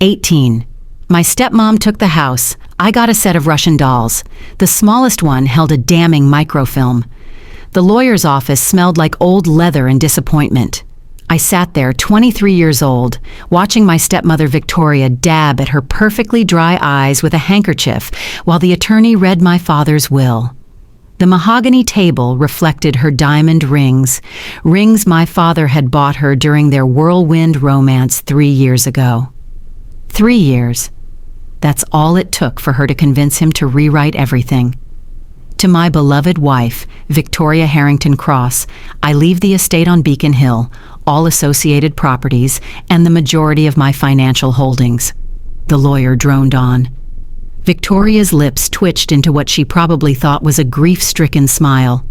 18. My stepmom took the house. I got a set of Russian dolls. The smallest one held a damning microfilm. The lawyer's office smelled like old leather and disappointment. I sat there, 23 years old, watching my stepmother Victoria dab at her perfectly dry eyes with a handkerchief while the attorney read my father's will. The mahogany table reflected her diamond rings, rings my father had bought her during their whirlwind romance 3 years ago. 3 years. That's all it took for her to convince him to rewrite everything. To my beloved wife, Victoria Harrington Cross, I leave the estate on Beacon Hill, all associated properties, and the majority of my financial holdings. The lawyer droned on. Victoria's lips twitched into what she probably thought was a grief-stricken smile.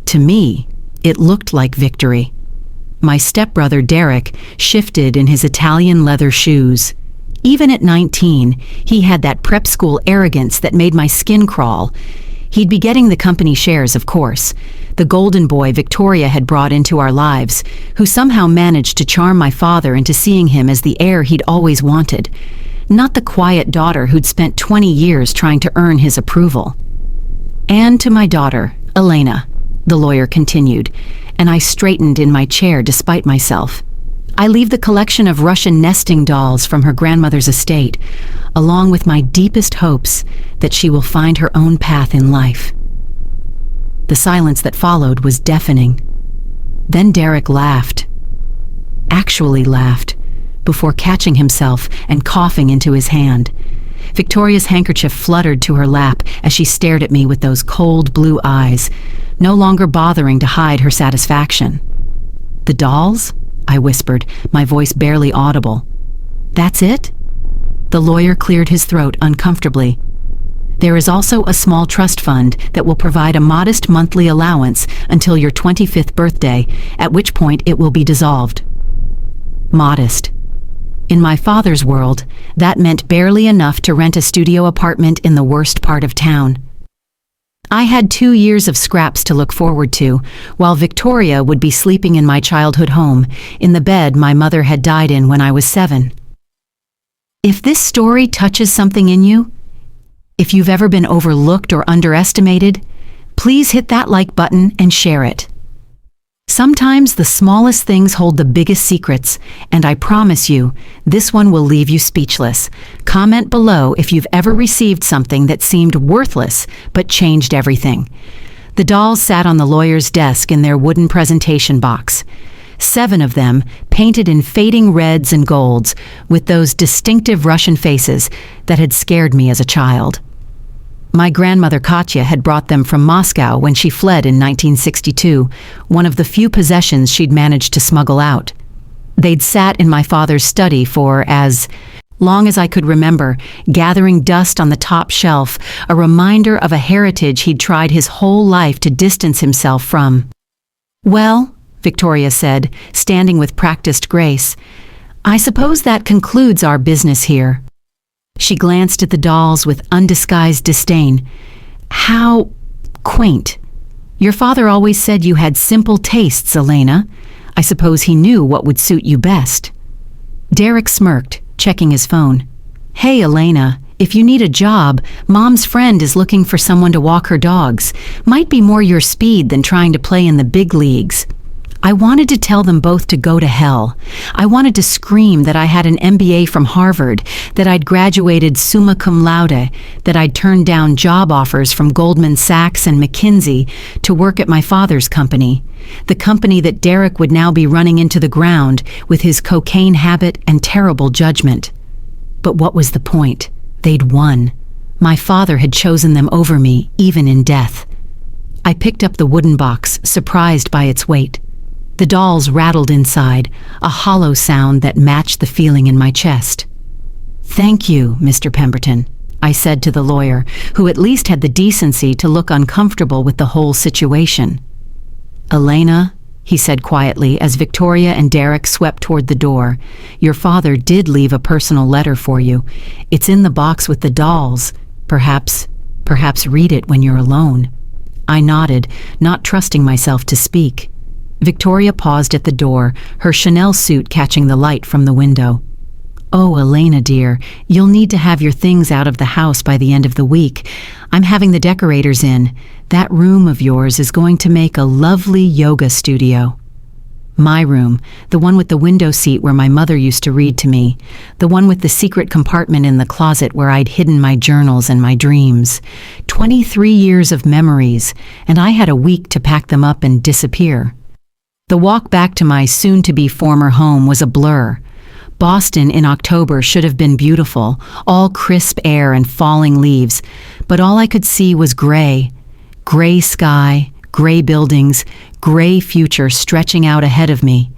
To me, it looked like victory. My stepbrother Derek shifted in his Italian leather shoes. Even at 19, he had that prep school arrogance that made my skin crawl. He'd be getting the company shares, of course, the golden boy Victoria had brought into our lives, who somehow managed to charm my father into seeing him as the heir he'd always wanted, not the quiet daughter who'd spent 20 years trying to earn his approval. And to my daughter, Elena, the lawyer continued, and I straightened in my chair despite myself. I leave the collection of Russian nesting dolls from her grandmother's estate, along with my deepest hopes that she will find her own path in life. The silence that followed was deafening. Then Derek laughed. Actually laughed, before catching himself and coughing into his hand. Victoria's handkerchief fluttered to her lap as she stared at me with those cold blue eyes, no longer bothering to hide her satisfaction. "The dolls?" I whispered, my voice barely audible. "That's it?" The lawyer cleared his throat uncomfortably. "There is also a small trust fund that will provide a modest monthly allowance until your 25th birthday, at which point it will be dissolved." Modest. In my father's world, that meant barely enough to rent a studio apartment in the worst part of town. I had 2 years of scraps to look forward to, while Victoria would be sleeping in my childhood home, in the bed my mother had died in when I was 7. If this story touches something in you, if you've ever been overlooked or underestimated, please hit that like button and share it. Sometimes the smallest things hold the biggest secrets, and I promise you, this one will leave you speechless. Comment below if you've ever received something that seemed worthless but changed everything. The dolls sat on the lawyer's desk in their wooden presentation box. 7 of them, painted in fading reds and golds, with those distinctive Russian faces that had scared me as a child. My grandmother Katya had brought them from Moscow when she fled in 1962, one of the few possessions she'd managed to smuggle out. They'd sat in my father's study for as long as I could remember, gathering dust on the top shelf, a reminder of a heritage he'd tried his whole life to distance himself from. "Well," Victoria said, standing with practiced grace, "I suppose that concludes our business here." She glanced at the dolls with undisguised disdain. "How quaint. Your father always said you had simple tastes, Elena. I suppose he knew what would suit you best." Derek smirked, checking his phone. "Hey, Elena, if you need a job, Mom's friend is looking for someone to walk her dogs. Might be more your speed than trying to play in the big leagues." I wanted to tell them both to go to hell. I wanted to scream that I had an MBA from Harvard, that I'd graduated summa cum laude, that I'd turned down job offers from Goldman Sachs and McKinsey to work at my father's company, the company that Derek would now be running into the ground with his cocaine habit and terrible judgment. But what was the point? They'd won. My father had chosen them over me, even in death. I picked up the wooden box, surprised by its weight. The dolls rattled inside, a hollow sound that matched the feeling in my chest. "Thank you, Mr. Pemberton," I said to the lawyer, who at least had the decency to look uncomfortable with the whole situation. "Elena," he said quietly as Victoria and Derek swept toward the door, "your father did leave a personal letter for you. It's in the box with the dolls. Perhaps read it when you're alone." I nodded, not trusting myself to speak. Victoria paused at the door, her Chanel suit catching the light from the window. "Oh, Elena dear, you'll need to have your things out of the house by the end of the week. I'm having the decorators in. That room of yours is going to make a lovely yoga studio." My room, the one with the window seat where my mother used to read to me, the one with the secret compartment in the closet where I'd hidden my journals and my dreams. 23 years of memories, and I had a week to pack them up and disappear. The walk back to my soon-to-be former home was a blur. Boston in October should have been beautiful, all crisp air and falling leaves, but all I could see was gray. Gray sky, gray buildings, gray future stretching out ahead of me.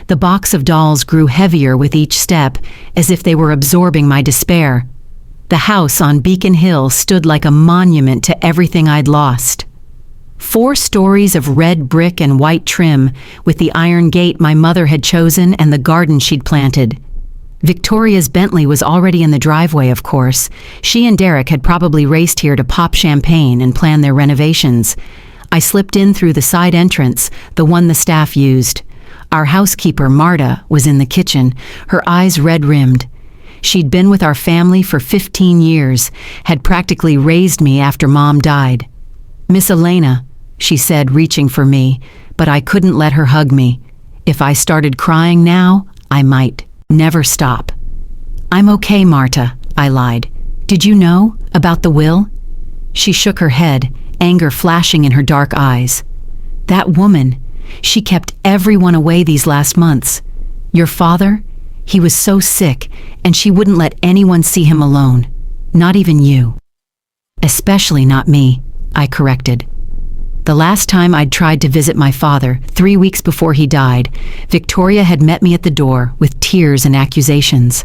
The box of dolls grew heavier with each step, as if they were absorbing my despair. The house on Beacon Hill stood like a monument to everything I'd lost. 4 stories of red brick and white trim, with the iron gate my mother had chosen and the garden she'd planted. Victoria's Bentley was already in the driveway, of course. She and Derek had probably raced here to pop champagne and plan their renovations. I slipped in through the side entrance, the one the staff used. Our housekeeper, Marta, was in the kitchen, her eyes red-rimmed. She'd been with our family for 15 years, had practically raised me after Mom died. "Miss Elena," she said, reaching for me, but I couldn't let her hug me. If I started crying now, I might never stop. "I'm okay, Marta," I lied. "Did you know about the will?" She shook her head, anger flashing in her dark eyes. "That woman, she kept everyone away these last months. Your father, he was so sick, and she wouldn't let anyone see him alone. Not even you." "Especially not me," I corrected. The last time I'd tried to visit my father, 3 weeks before he died, Victoria had met me at the door with tears and accusations.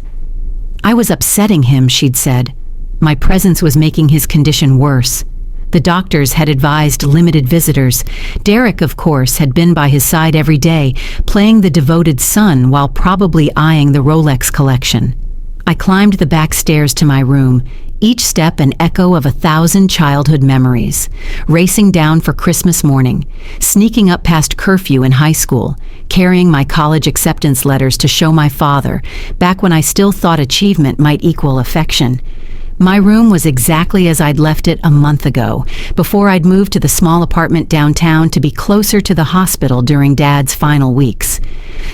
I was upsetting him, she'd said. My presence was making his condition worse. The doctors had advised limited visitors. Derek, of course, had been by his side every day, playing the devoted son while probably eyeing the Rolex collection. I climbed the back stairs to my room, each step an echo of 1,000 childhood memories, racing down for Christmas morning, sneaking up past curfew in high school, carrying my college acceptance letters to show my father, back when I still thought achievement might equal affection. My room was exactly as I'd left it a month ago, before I'd moved to the small apartment downtown to be closer to the hospital during Dad's final weeks.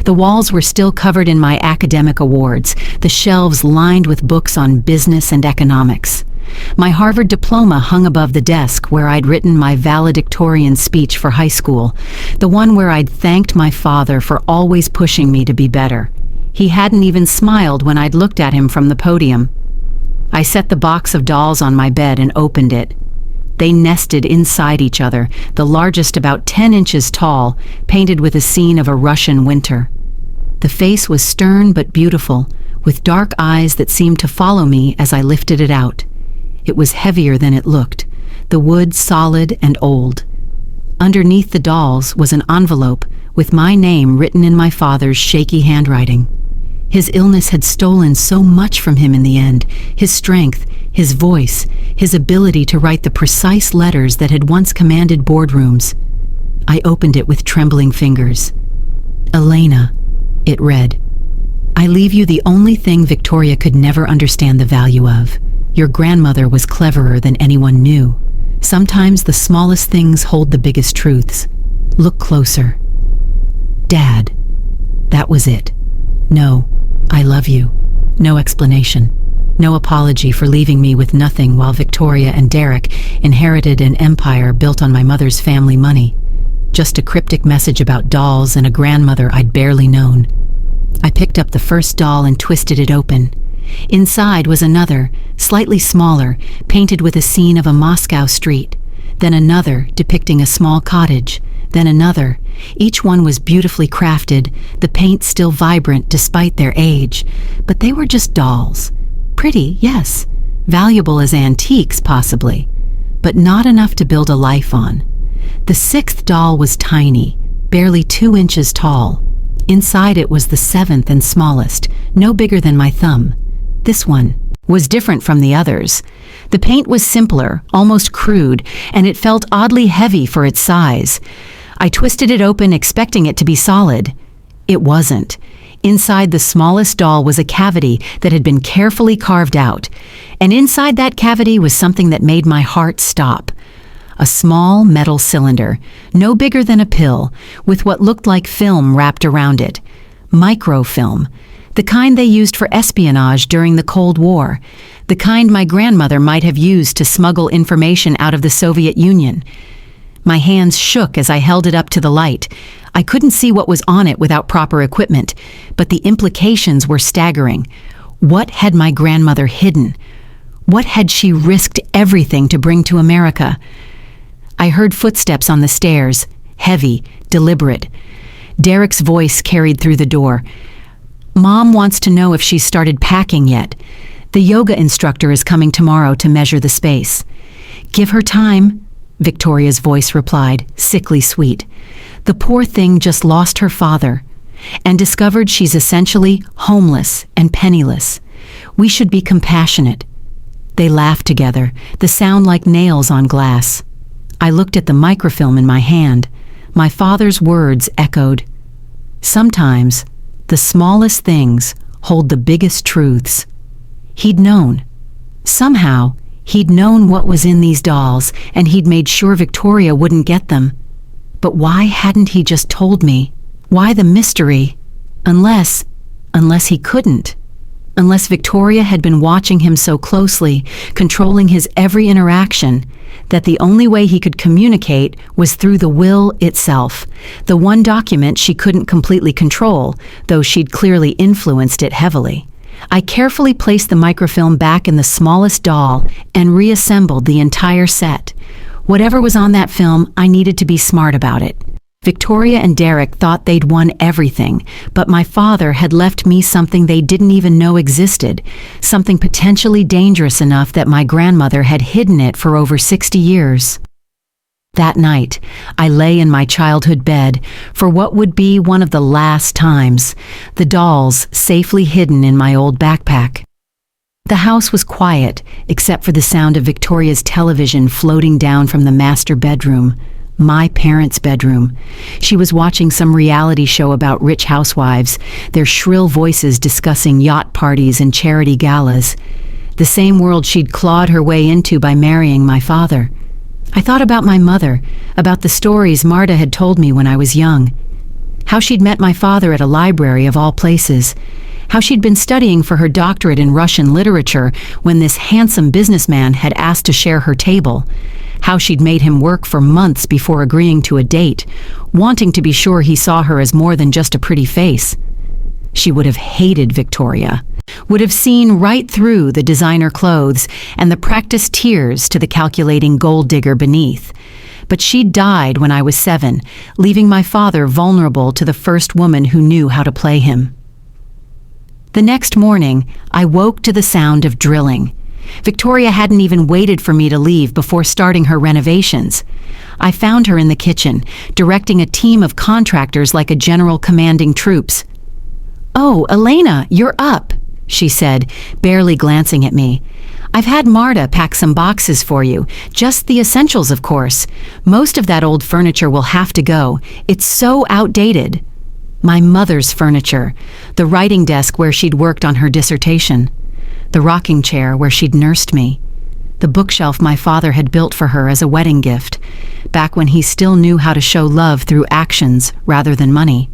The walls were still covered in my academic awards, the shelves lined with books on business and economics. My Harvard diploma hung above the desk where I'd written my valedictorian speech for high school, the one where I'd thanked my father for always pushing me to be better. He hadn't even smiled when I'd looked at him from the podium. I set the box of dolls on my bed and opened it. They nested inside each other, the largest about 10 inches tall, painted with a scene of a Russian winter. The face was stern but beautiful, with dark eyes that seemed to follow me as I lifted it out. It was heavier than it looked, the wood solid and old. Underneath the dolls was an envelope with my name written in my father's shaky handwriting. His illness had stolen so much from him in the end, his strength, his voice, his ability to write the precise letters that had once commanded boardrooms. I opened it with trembling fingers. "Elena," it read, "I leave you the only thing Victoria could never understand the value of. Your grandmother was cleverer than anyone knew. Sometimes the smallest things hold the biggest truths. Look closer. Dad." That was it. No, I love you. No explanation. No apology for leaving me with nothing while Victoria and Derek inherited an empire built on my mother's family money. Just a cryptic message about dolls and a grandmother I'd barely known. I picked up the first doll and twisted it open. Inside was another, slightly smaller, painted with a scene of a Moscow street. Then another depicting a small cottage. Then another. Each one was beautifully crafted, the paint still vibrant despite their age. But they were just dolls. Pretty, yes. Valuable as antiques, possibly. But not enough to build a life on. The 6th doll was tiny, barely 2 inches tall. Inside it was the 7th and smallest, no bigger than my thumb. This one was different from the others. The paint was simpler, almost crude, and it felt oddly heavy for its size. I twisted it open expecting it to be solid. It wasn't. Inside the smallest doll was a cavity that had been carefully carved out, and inside that cavity was something that made my heart stop. A small metal cylinder, no bigger than a pill, with what looked like film wrapped around it. Microfilm, the kind they used for espionage during the Cold War, the kind my grandmother might have used to smuggle information out of the Soviet Union. My hands shook as I held it up to the light. I couldn't see what was on it without proper equipment, but the implications were staggering. What had my grandmother hidden? What had she risked everything to bring to America? I heard footsteps on the stairs, heavy, deliberate. Derek's voice carried through the door. "Mom wants to know if she's started packing yet. The yoga instructor is coming tomorrow to measure the space." "Give her time," Victoria's voice replied, sickly sweet. "The poor thing just lost her father and discovered she's essentially homeless and penniless. We should be compassionate." They laughed together, the sound like nails on glass. I looked at the microfilm in my hand. My father's words echoed. Sometimes, the smallest things hold the biggest truths. He'd known. Somehow, he'd known what was in these dolls, and he'd made sure Victoria wouldn't get them. But why hadn't he just told me? Why the mystery? Unless he couldn't. Unless Victoria had been watching him so closely, controlling his every interaction, that the only way he could communicate was through the will itself, the one document she couldn't completely control, though she'd clearly influenced it heavily. I carefully placed the microfilm back in the smallest doll and reassembled the entire set. Whatever was on that film, I needed to be smart about it. Victoria and Derek thought they'd won everything, but my father had left me something they didn't even know existed, something potentially dangerous enough that my grandmother had hidden it for over 60 years. That night, I lay in my childhood bed for what would be one of the last times, the dolls safely hidden in my old backpack. The house was quiet, except for the sound of Victoria's television floating down from the master bedroom. My parents' bedroom. She was watching some reality show about rich housewives, their shrill voices discussing yacht parties and charity galas. The same world she'd clawed her way into by marrying my father. I thought about my mother, about the stories Marta had told me when I was young. How she'd met my father at a library of all places. How she'd been studying for her doctorate in Russian literature when this handsome businessman had asked to share her table. How she'd made him work for months before agreeing to a date, wanting to be sure he saw her as more than just a pretty face. She would have hated Victoria, would have seen right through the designer clothes and the practiced tears to the calculating gold digger beneath. But she died when I was 7, leaving my father vulnerable to the first woman who knew how to play him. The next morning, I woke to the sound of drilling. Victoria hadn't even waited for me to leave before starting her renovations. I found her in the kitchen, directing a team of contractors like a general commanding troops. "Oh, Elena, you're up," she said, barely glancing at me. "I've had Marta pack some boxes for you, just the essentials, of course. Most of that old furniture will have to go. It's so outdated." My mother's furniture, the writing desk where she'd worked on her dissertation, the rocking chair where she'd nursed me, the bookshelf my father had built for her as a wedding gift, back when he still knew how to show love through actions rather than money.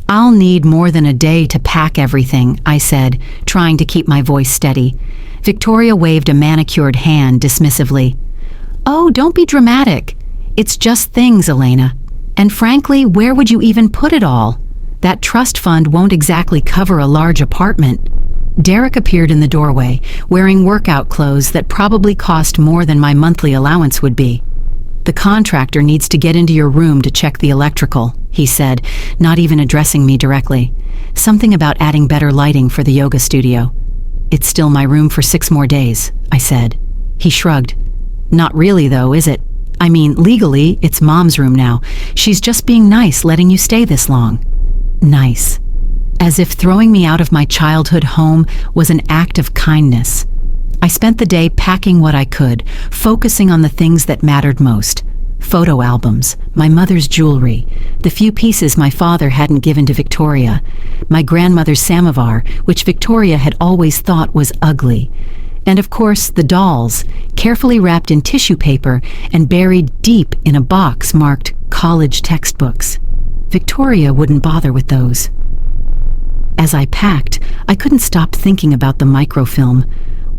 "I'll need more than a day to pack everything," I said, trying to keep my voice steady. Victoria waved a manicured hand dismissively. "Oh, don't be dramatic. It's just things, Elena. And frankly, where would you even put it all? That trust fund won't exactly cover a large apartment." Derek appeared in the doorway, wearing workout clothes that probably cost more than my monthly allowance would be. "The contractor needs to get into your room to check the electrical," he said, not even addressing me directly. "Something about adding better lighting for the yoga studio." "It's still my room for 6 more days," I said. He shrugged. "Not really, though, is it? I mean, legally, it's Mom's room now. She's just being nice letting you stay this long." Nice. As if throwing me out of my childhood home was an act of kindness. I spent the day packing what I could, focusing on the things that mattered most. photo albums, my mother's jewelry, the few pieces my father hadn't given to Victoria, my grandmother's samovar, which Victoria had always thought was ugly, and of course the dolls, carefully wrapped in tissue paper and buried deep in a box marked college textbooks. Victoria wouldn't bother with those. As I packed, I couldn't stop thinking about the microfilm.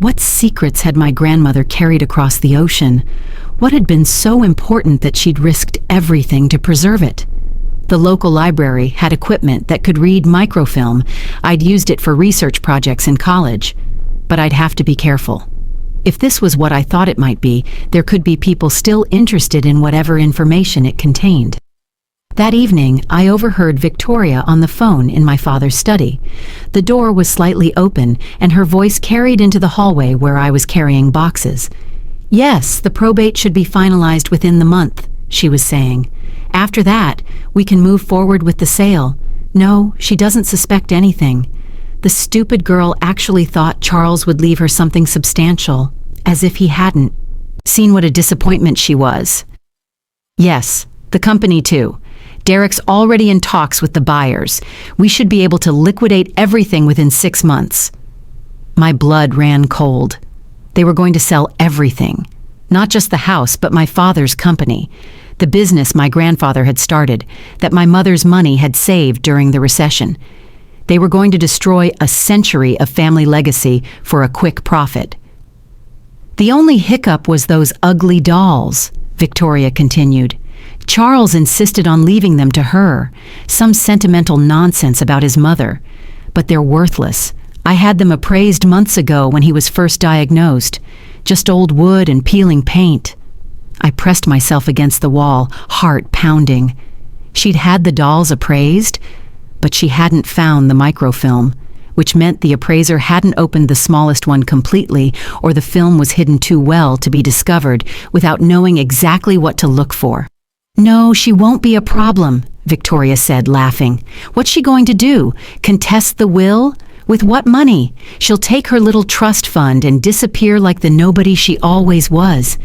What secrets had my grandmother carried across the ocean? What had been so important that she'd risked everything to preserve it? The local library had equipment that could read microfilm. I'd used it for research projects in college. But I'd have to be careful. If this was what I thought it might be, there could be people still interested in whatever information it contained. That evening, I overheard Victoria on the phone in my father's study. The door was slightly open, and her voice carried into the hallway where I was carrying boxes. "Yes, the probate should be finalized within the month," she was saying. "After that, we can move forward with the sale. No, she doesn't suspect anything. The stupid girl actually thought Charles would leave her something substantial, as if he hadn't. Seen what a disappointment she was." "Yes, the company too. Derek's already in talks with the buyers. We should be able to liquidate everything within 6 months." My blood ran cold. They were going to sell everything. Not just the house, but my father's company. The business my grandfather had started, that my mother's money had saved during the recession. They were going to destroy a century of family legacy for a quick profit. "The only hiccup was those ugly dolls," Victoria continued. "Charles insisted on leaving them to her, some sentimental nonsense about his mother. But they're worthless. I had them appraised months ago when he was first diagnosed. Just old wood and peeling paint." I pressed myself against the wall, heart pounding. She'd had the dolls appraised, but she hadn't found the microfilm, which meant the appraiser hadn't opened the smallest one completely, or the film was hidden too well to be discovered without knowing exactly what to look for. "No, she won't be a problem," Victoria said, laughing. "What's she going to do? Contest the will? With what money? She'll take her little trust fund and disappear like the nobody she always was.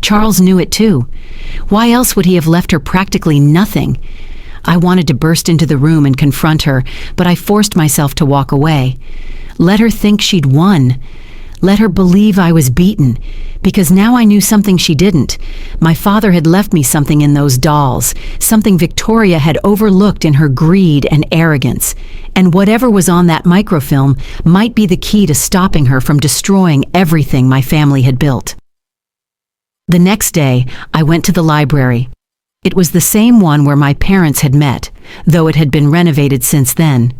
Charles knew it too. Why else would he have left her practically nothing?" I wanted to burst into the room and confront her, but I forced myself to walk away. Let her think she'd won. Let her believe I was beaten, because now I knew something she didn't. My father had left me something in those dolls, something Victoria had overlooked in her greed and arrogance, and whatever was on that microfilm might be the key to stopping her from destroying everything my family had built. The next day, I went to the library. It was the same one where my parents had met, though it had been renovated since then.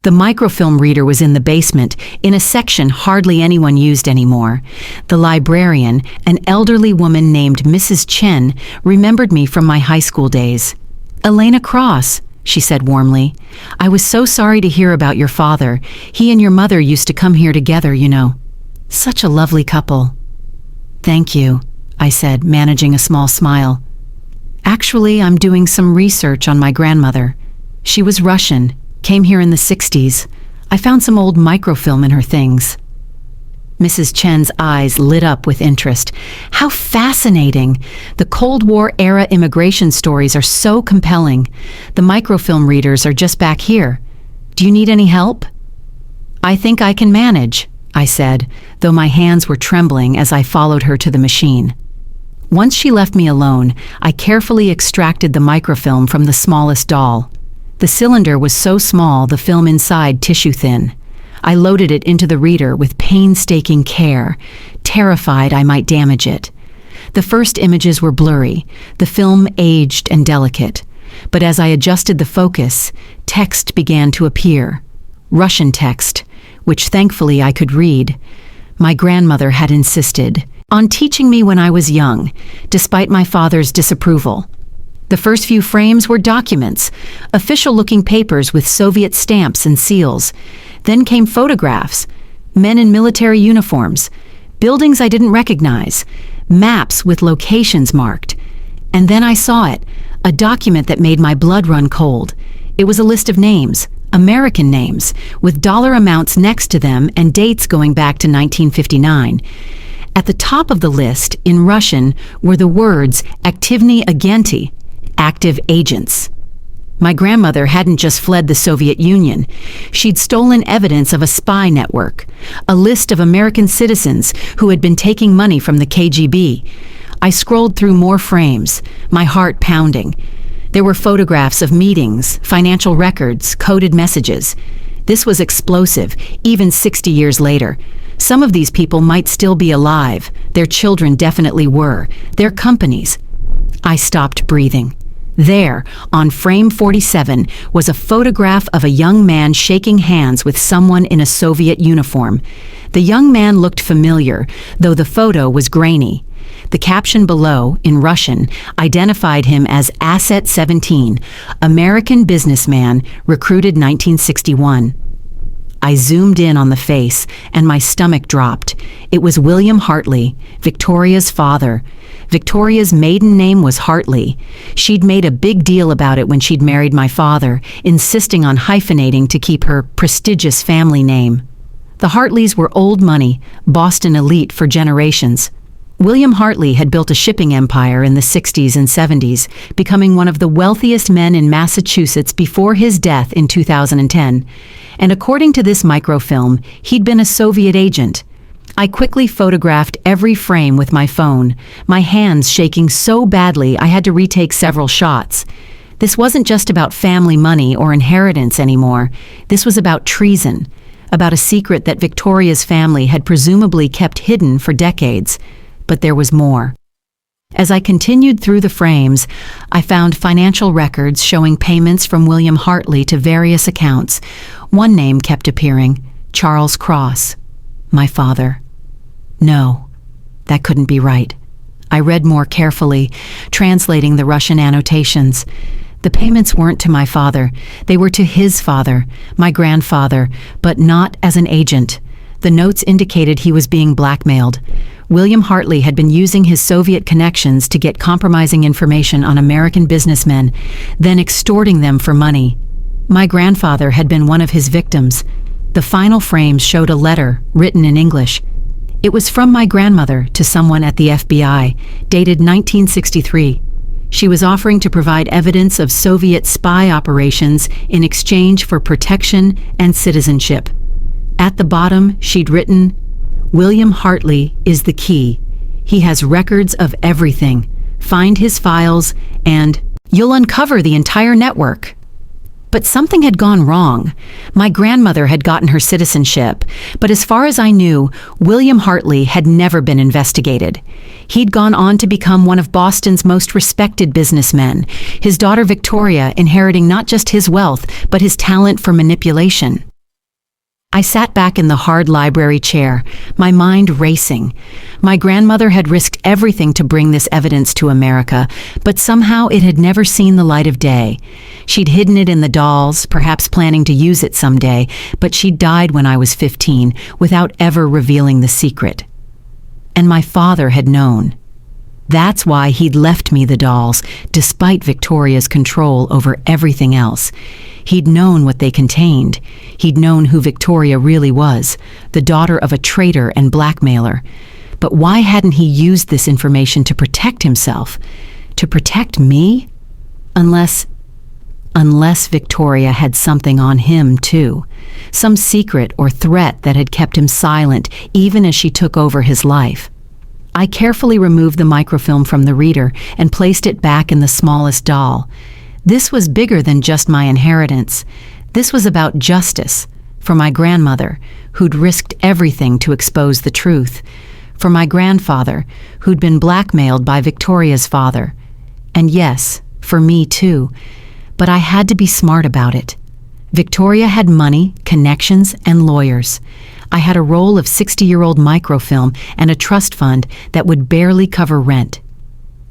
The microfilm reader was in the basement, in a section hardly anyone used anymore. The librarian, an elderly woman named Mrs. Chen, remembered me from my high school days. "Elena Cross," she said warmly. "I was so sorry to hear about your father. He and your mother used to come here together, you know. Such a lovely couple." "Thank you," I said, managing a small smile. "Actually, I'm doing some research on my grandmother. She was Russian, came here in the 60s. I found some old microfilm in her things." Mrs. Chen's eyes lit up with interest. "How fascinating! The Cold War-era immigration stories are so compelling. The microfilm readers are just back here. Do you need any help?" "I think I can manage," I said, though my hands were trembling as I followed her to the machine. Once she left me alone, I carefully extracted the microfilm from the smallest doll. The cylinder was so small, the film inside tissue thin. I loaded it into the reader with painstaking care, terrified I might damage it. The first images were blurry, the film aged and delicate. But as I adjusted the focus, text began to appear. Russian text, which thankfully I could read. My grandmother had insisted on teaching me when I was young, despite my father's disapproval. The first few frames were documents, official-looking papers with Soviet stamps and seals. Then came photographs, men in military uniforms, buildings I didn't recognize, maps with locations marked. And then I saw it, a document that made my blood run cold. It was a list of names, American names, with dollar amounts next to them and dates going back to 1959. At the top of the list, in Russian, were the words "aktivny agenti," active agents. My grandmother hadn't just fled the Soviet Union. She'd stolen evidence of a spy network, a list of American citizens who had been taking money from the KGB. I scrolled through more frames, my heart pounding. There were photographs of meetings, financial records, coded messages. This was explosive, even 60 years later. Some of these people might still be alive. Their children definitely were. Their companies. I stopped breathing. There, on frame 47, was a photograph of a young man shaking hands with someone in a Soviet uniform. The young man looked familiar, though the photo was grainy. The caption below, in Russian, identified him as Asset 17, American businessman, recruited 1961. I zoomed in on the face, and my stomach dropped. It was William Hartley, Victoria's father. Victoria's maiden name was Hartley. She'd made a big deal about it when she'd married my father, insisting on hyphenating to keep her prestigious family name. The Hartleys were old money, Boston elite for generations. William Hartley had built a shipping empire in the 60s and 70s, becoming one of the wealthiest men in Massachusetts before his death in 2010. And according to this microfilm, he'd been a Soviet agent. I quickly photographed every frame with my phone, my hands shaking so badly I had to retake several shots. This wasn't just about family money or inheritance anymore. This was about treason, about a secret that Victoria's family had presumably kept hidden for decades. But there was more. As I continued through the frames, I found financial records showing payments from William Hartley to various accounts. One name kept appearing, Charles Cross, my father. No, that couldn't be right. I read more carefully, translating the Russian annotations. The payments weren't to my father. They were to his father, my grandfather, but not as an agent. The notes indicated he was being blackmailed. William Hartley had been using his Soviet connections to get compromising information on American businessmen, then extorting them for money. My grandfather had been one of his victims. The final frames showed a letter, written in English. It was from my grandmother to someone at the FBI, dated 1963. She was offering to provide evidence of Soviet spy operations in exchange for protection and citizenship. At the bottom, she'd written, William Hartley is the key. He has records of everything. Find his files and you'll uncover the entire network. But something had gone wrong. My grandmother had gotten her citizenship, but as far as I knew, William Hartley had never been investigated. He'd gone on to become one of Boston's most respected businessmen, his daughter Victoria inheriting not just his wealth, but his talent for manipulation. I sat back in the hard library chair, my mind racing. My grandmother had risked everything to bring this evidence to America, but somehow it had never seen the light of day. She'd hidden it in the dolls, perhaps planning to use it someday, but she died when I was 15, without ever revealing the secret. And my father had known. That's why he'd left me the dolls, despite Victoria's control over everything else. He'd known what they contained. He'd known who Victoria really was, the daughter of a traitor and blackmailer. But why hadn't he used this information to protect himself? To protect me? Unless Victoria had something on him, too. Some secret or threat that had kept him silent, even as she took over his life. I carefully removed the microfilm from the reader and placed it back in the smallest doll. This was bigger than just my inheritance. This was about justice, for my grandmother, who'd risked everything to expose the truth, for my grandfather, who'd been blackmailed by Victoria's father, and yes, for me too. But I had to be smart about it. Victoria had money, connections, and lawyers. I had a roll of 60-year-old microfilm and a trust fund that would barely cover rent.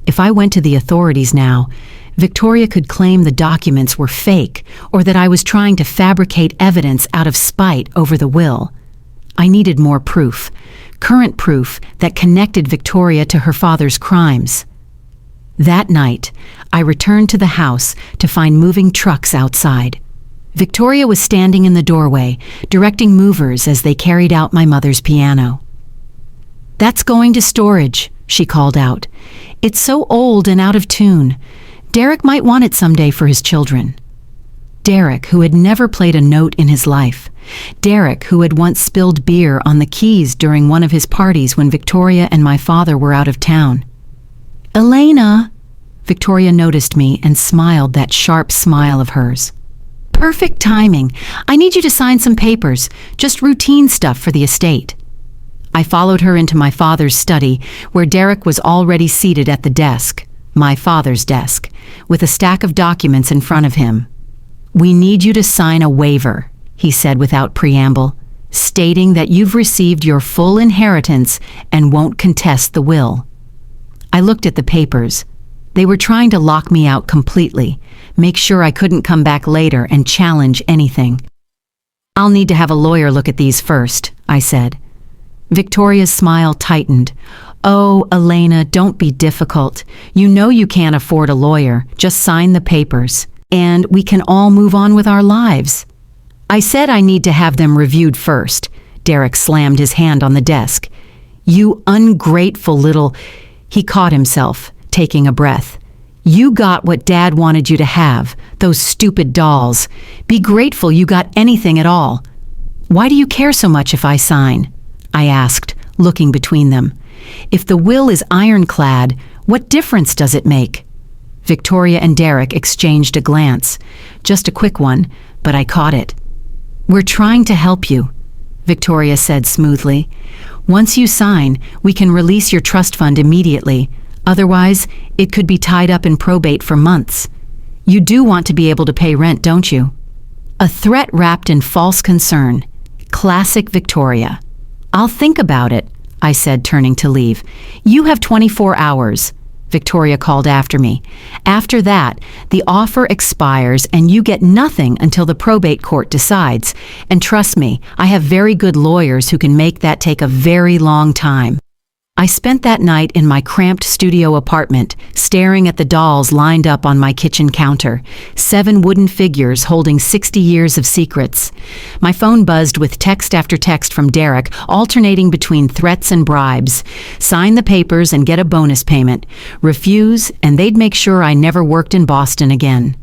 If I went to the authorities now, Victoria could claim the documents were fake or that I was trying to fabricate evidence out of spite over the will. I needed more proof, current proof that connected Victoria to her father's crimes. That night, I returned to the house to find moving trucks outside. Victoria was standing in the doorway, directing movers as they carried out my mother's piano. "That's going to storage," she called out. "It's so old and out of tune. Derek might want it someday for his children." Derek, who had never played a note in his life. Derek, who had once spilled beer on the keys during one of his parties when Victoria and my father were out of town. "Elena!" Victoria noticed me and smiled that sharp smile of hers. "Perfect timing. I need you to sign some papers, just routine stuff for the estate." I followed her into my father's study, where Derek was already seated at the desk, my father's desk, with a stack of documents in front of him. "We need you to sign a waiver," he said without preamble, "stating that you've received your full inheritance and won't contest the will." I looked at the papers. They were trying to lock me out completely, make sure I couldn't come back later and challenge anything. "I'll need to have a lawyer look at these first," I said. Victoria's smile tightened. "Oh, Elena, don't be difficult. You know you can't afford a lawyer. Just sign the papers, and we can all move on with our lives." "I said I need to have them reviewed first." Derek slammed his hand on the desk. "You ungrateful little—" He caught himself, taking a breath. "You got what Dad wanted you to have, those stupid dolls. Be grateful you got anything at all." "Why do you care so much if I sign?" I asked, looking between them. "If the will is ironclad, what difference does it make?" Victoria and Derek exchanged a glance. Just a quick one, but I caught it. "We're trying to help you," Victoria said smoothly. "Once you sign, we can release your trust fund immediately. Otherwise, it could be tied up in probate for months. You do want to be able to pay rent, don't you?" A threat wrapped in false concern. Classic Victoria. "I'll think about it," I said, turning to leave. "You have 24 hours, Victoria called after me. "After that, the offer expires and you get nothing until the probate court decides. And trust me, I have very good lawyers who can make that take a very long time." I spent that night in my cramped studio apartment, staring at the dolls lined up on my kitchen counter, 7 wooden figures holding 60 years of secrets. My phone buzzed with text after text from Derek, alternating between threats and bribes. Sign the papers and get a bonus payment. Refuse, and they'd make sure I never worked in Boston again.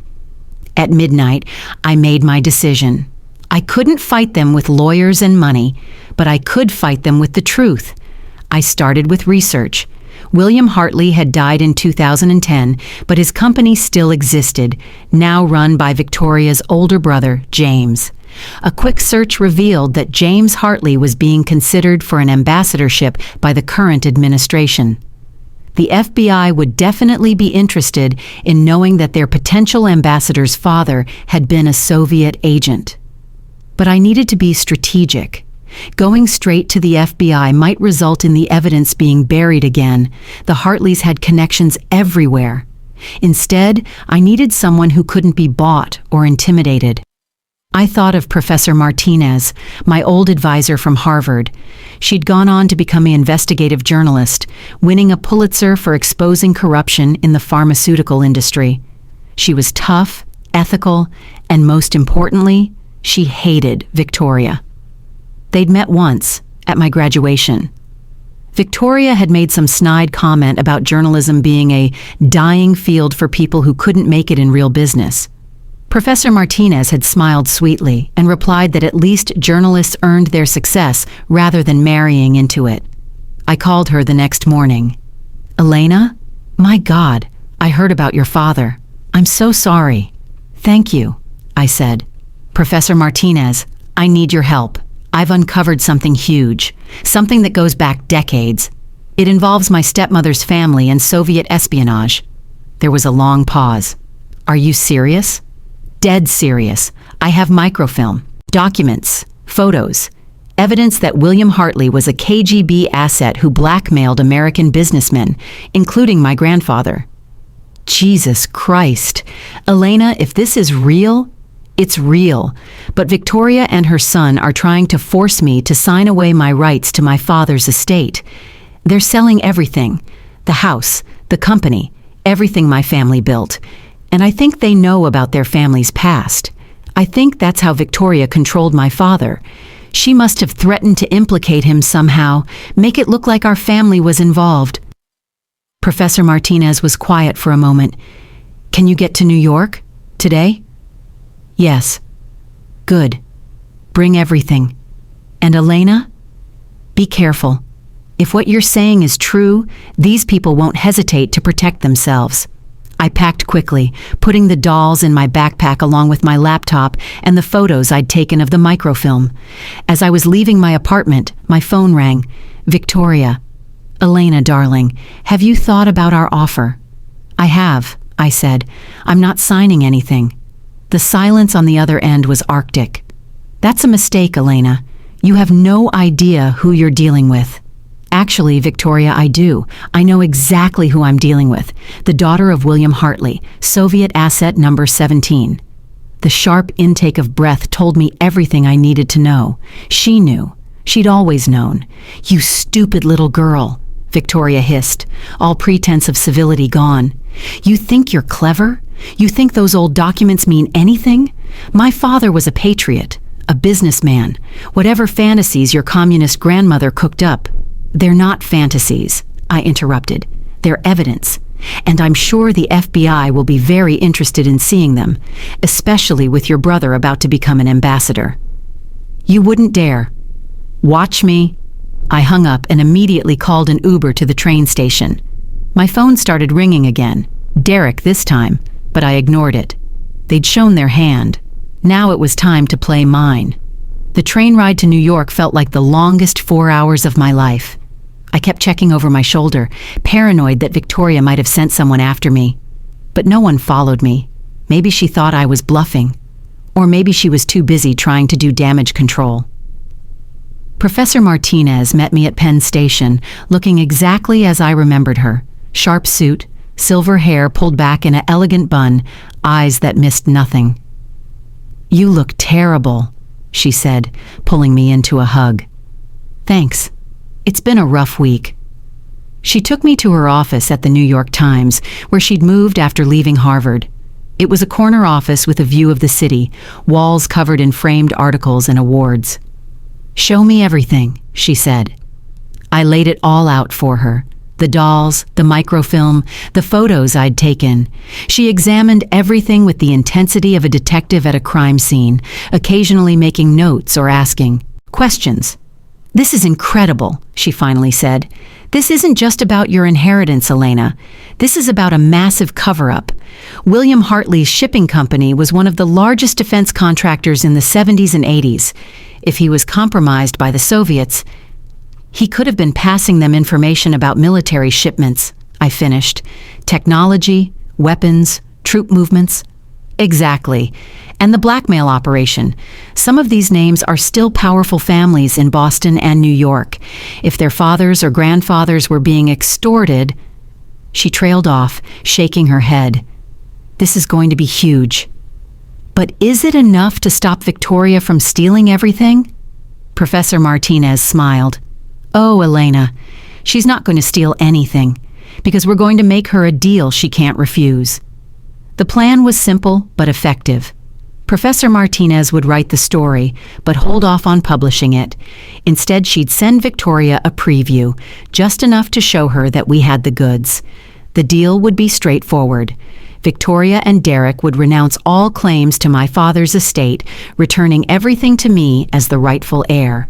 At midnight, I made my decision. I couldn't fight them with lawyers and money, but I could fight them with the truth. I started with research. William Hartley had died in 2010, but his company still existed, now run by Victoria's older brother, James. A quick search revealed that James Hartley was being considered for an ambassadorship by the current administration. The FBI would definitely be interested in knowing that their potential ambassador's father had been a Soviet agent. But I needed to be strategic. Going straight to the FBI might result in the evidence being buried again. The Hartleys had connections everywhere. Instead, I needed someone who couldn't be bought or intimidated. I thought of Professor Martinez, my old advisor from Harvard. She'd gone on to become an investigative journalist, winning a Pulitzer for exposing corruption in the pharmaceutical industry. She was tough, ethical, and most importantly, she hated Victoria. They'd met once, at my graduation. Victoria had made some snide comment about journalism being a dying field for people who couldn't make it in real business. Professor Martinez had smiled sweetly and replied that at least journalists earned their success rather than marrying into it. I called her the next morning. "Elena? My God, I heard about your father. I'm so sorry." "Thank you," I said. "Professor Martinez, I need your help. I've uncovered something huge, something that goes back decades. It involves my stepmother's family and Soviet espionage." There was a long pause. "Are you serious?" "Dead serious. I have microfilm, documents, photos, evidence that William Hartley was a KGB asset who blackmailed American businessmen, including my grandfather." Jesus Christ. Elena, if this is real, it's real, but Victoria and her son are trying to force me to sign away my rights to my father's estate. They're selling everything, the house, the company, everything my family built. And I think they know about their family's past. I think that's how Victoria controlled my father. She must have threatened to implicate him somehow, make it look like our family was involved. Professor Martinez was quiet for a moment. Can you get to New York? Today? Yes. Good. Bring everything. And Elena? Be careful. If what you're saying is true, these people won't hesitate to protect themselves. I packed quickly, putting the dolls in my backpack along with my laptop and the photos I'd taken of the microfilm. As I was leaving my apartment, my phone rang. Victoria. Elena, darling, have you thought about our offer? I have, I said. I'm not signing anything. The silence on the other end was arctic. That's a mistake, Elena. You have no idea who you're dealing with. Actually, Victoria, I do. I know exactly who I'm dealing with. The daughter of William Hartley, Soviet asset number 17. The sharp intake of breath told me everything I needed to know. She knew. She'd always known. You stupid little girl, Victoria hissed, all pretense of civility gone. You think you're clever? You think those old documents mean anything? My father was a patriot, a businessman. Whatever fantasies your communist grandmother cooked up, they're not fantasies, I interrupted. They're evidence. And I'm sure the FBI will be very interested in seeing them, especially with your brother about to become an ambassador. You wouldn't dare. Watch me. I hung up and immediately called an Uber to the train station. My phone started ringing again. Derek this time, but I ignored it. They'd shown their hand. Now it was time to play mine. The train ride to New York felt like the longest 4 hours of my life. I kept checking over my shoulder, paranoid that Victoria might have sent someone after me. But no one followed me. Maybe she thought I was bluffing. Or maybe she was too busy trying to do damage control. Professor Martinez met me at Penn Station, looking exactly as I remembered her. Sharp suit, silver hair pulled back in an elegant bun, eyes that missed nothing. You look terrible, she said, pulling me into a hug. Thanks. It's been a rough week. She took me to her office at the New York Times, where she'd moved after leaving Harvard. It was a corner office with a view of the city, walls covered in framed articles and awards. Show me everything, she said. I laid it all out for her. The dolls, the microfilm, the photos I'd taken. She examined everything with the intensity of a detective at a crime scene, occasionally making notes or asking questions. This is incredible, she finally said. This isn't just about your inheritance, Elena. This is about a massive cover-up. William Hartley's shipping company was one of the largest defense contractors in the 70s and 80s. If he was compromised by the Soviets, he could have been passing them information about military shipments, I finished. Technology, weapons, troop movements. Exactly. And the blackmail operation. Some of these names are still powerful families in Boston and New York. If their fathers or grandfathers were being extorted... She trailed off, shaking her head. This is going to be huge. But is it enough to stop Victoria from stealing everything? Professor Martinez smiled. Oh, Elena, she's not going to steal anything, because we're going to make her a deal she can't refuse. The plan was simple but effective. Professor Martinez would write the story, but hold off on publishing it. Instead, she'd send Victoria a preview, just enough to show her that we had the goods. The deal would be straightforward. Victoria and Derek would renounce all claims to my father's estate, returning everything to me as the rightful heir.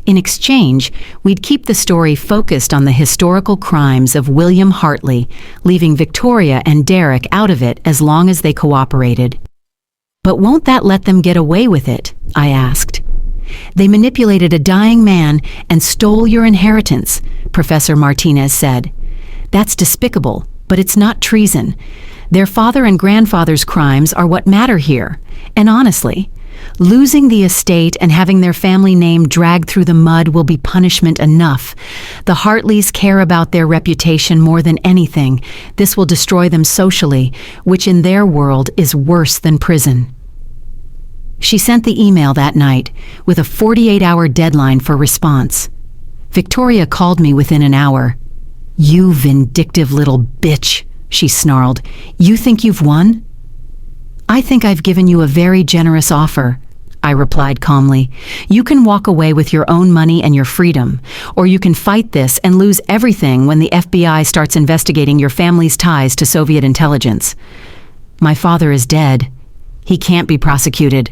In exchange, we'd keep the story focused on the historical crimes of William Hartley, leaving Victoria and Derek out of it as long as they cooperated. But won't that let them get away with it? I asked. They manipulated a dying man and stole your inheritance, Professor Martinez said. That's despicable, but it's not treason. Their father and grandfather's crimes are what matter here. And honestly, losing the estate and having their family name dragged through the mud will be punishment enough. The Hartleys care about their reputation more than anything. This will destroy them socially, which in their world is worse than prison. She sent the email that night, with a 48-hour deadline for response. Victoria called me within an hour. You vindictive little bitch, she snarled. You think you've won? I think I've given you a very generous offer. I replied calmly. You can walk away with your own money and your freedom, or you can fight this and lose everything when the FBI starts investigating your family's ties to Soviet intelligence. My father is dead. He can't be prosecuted.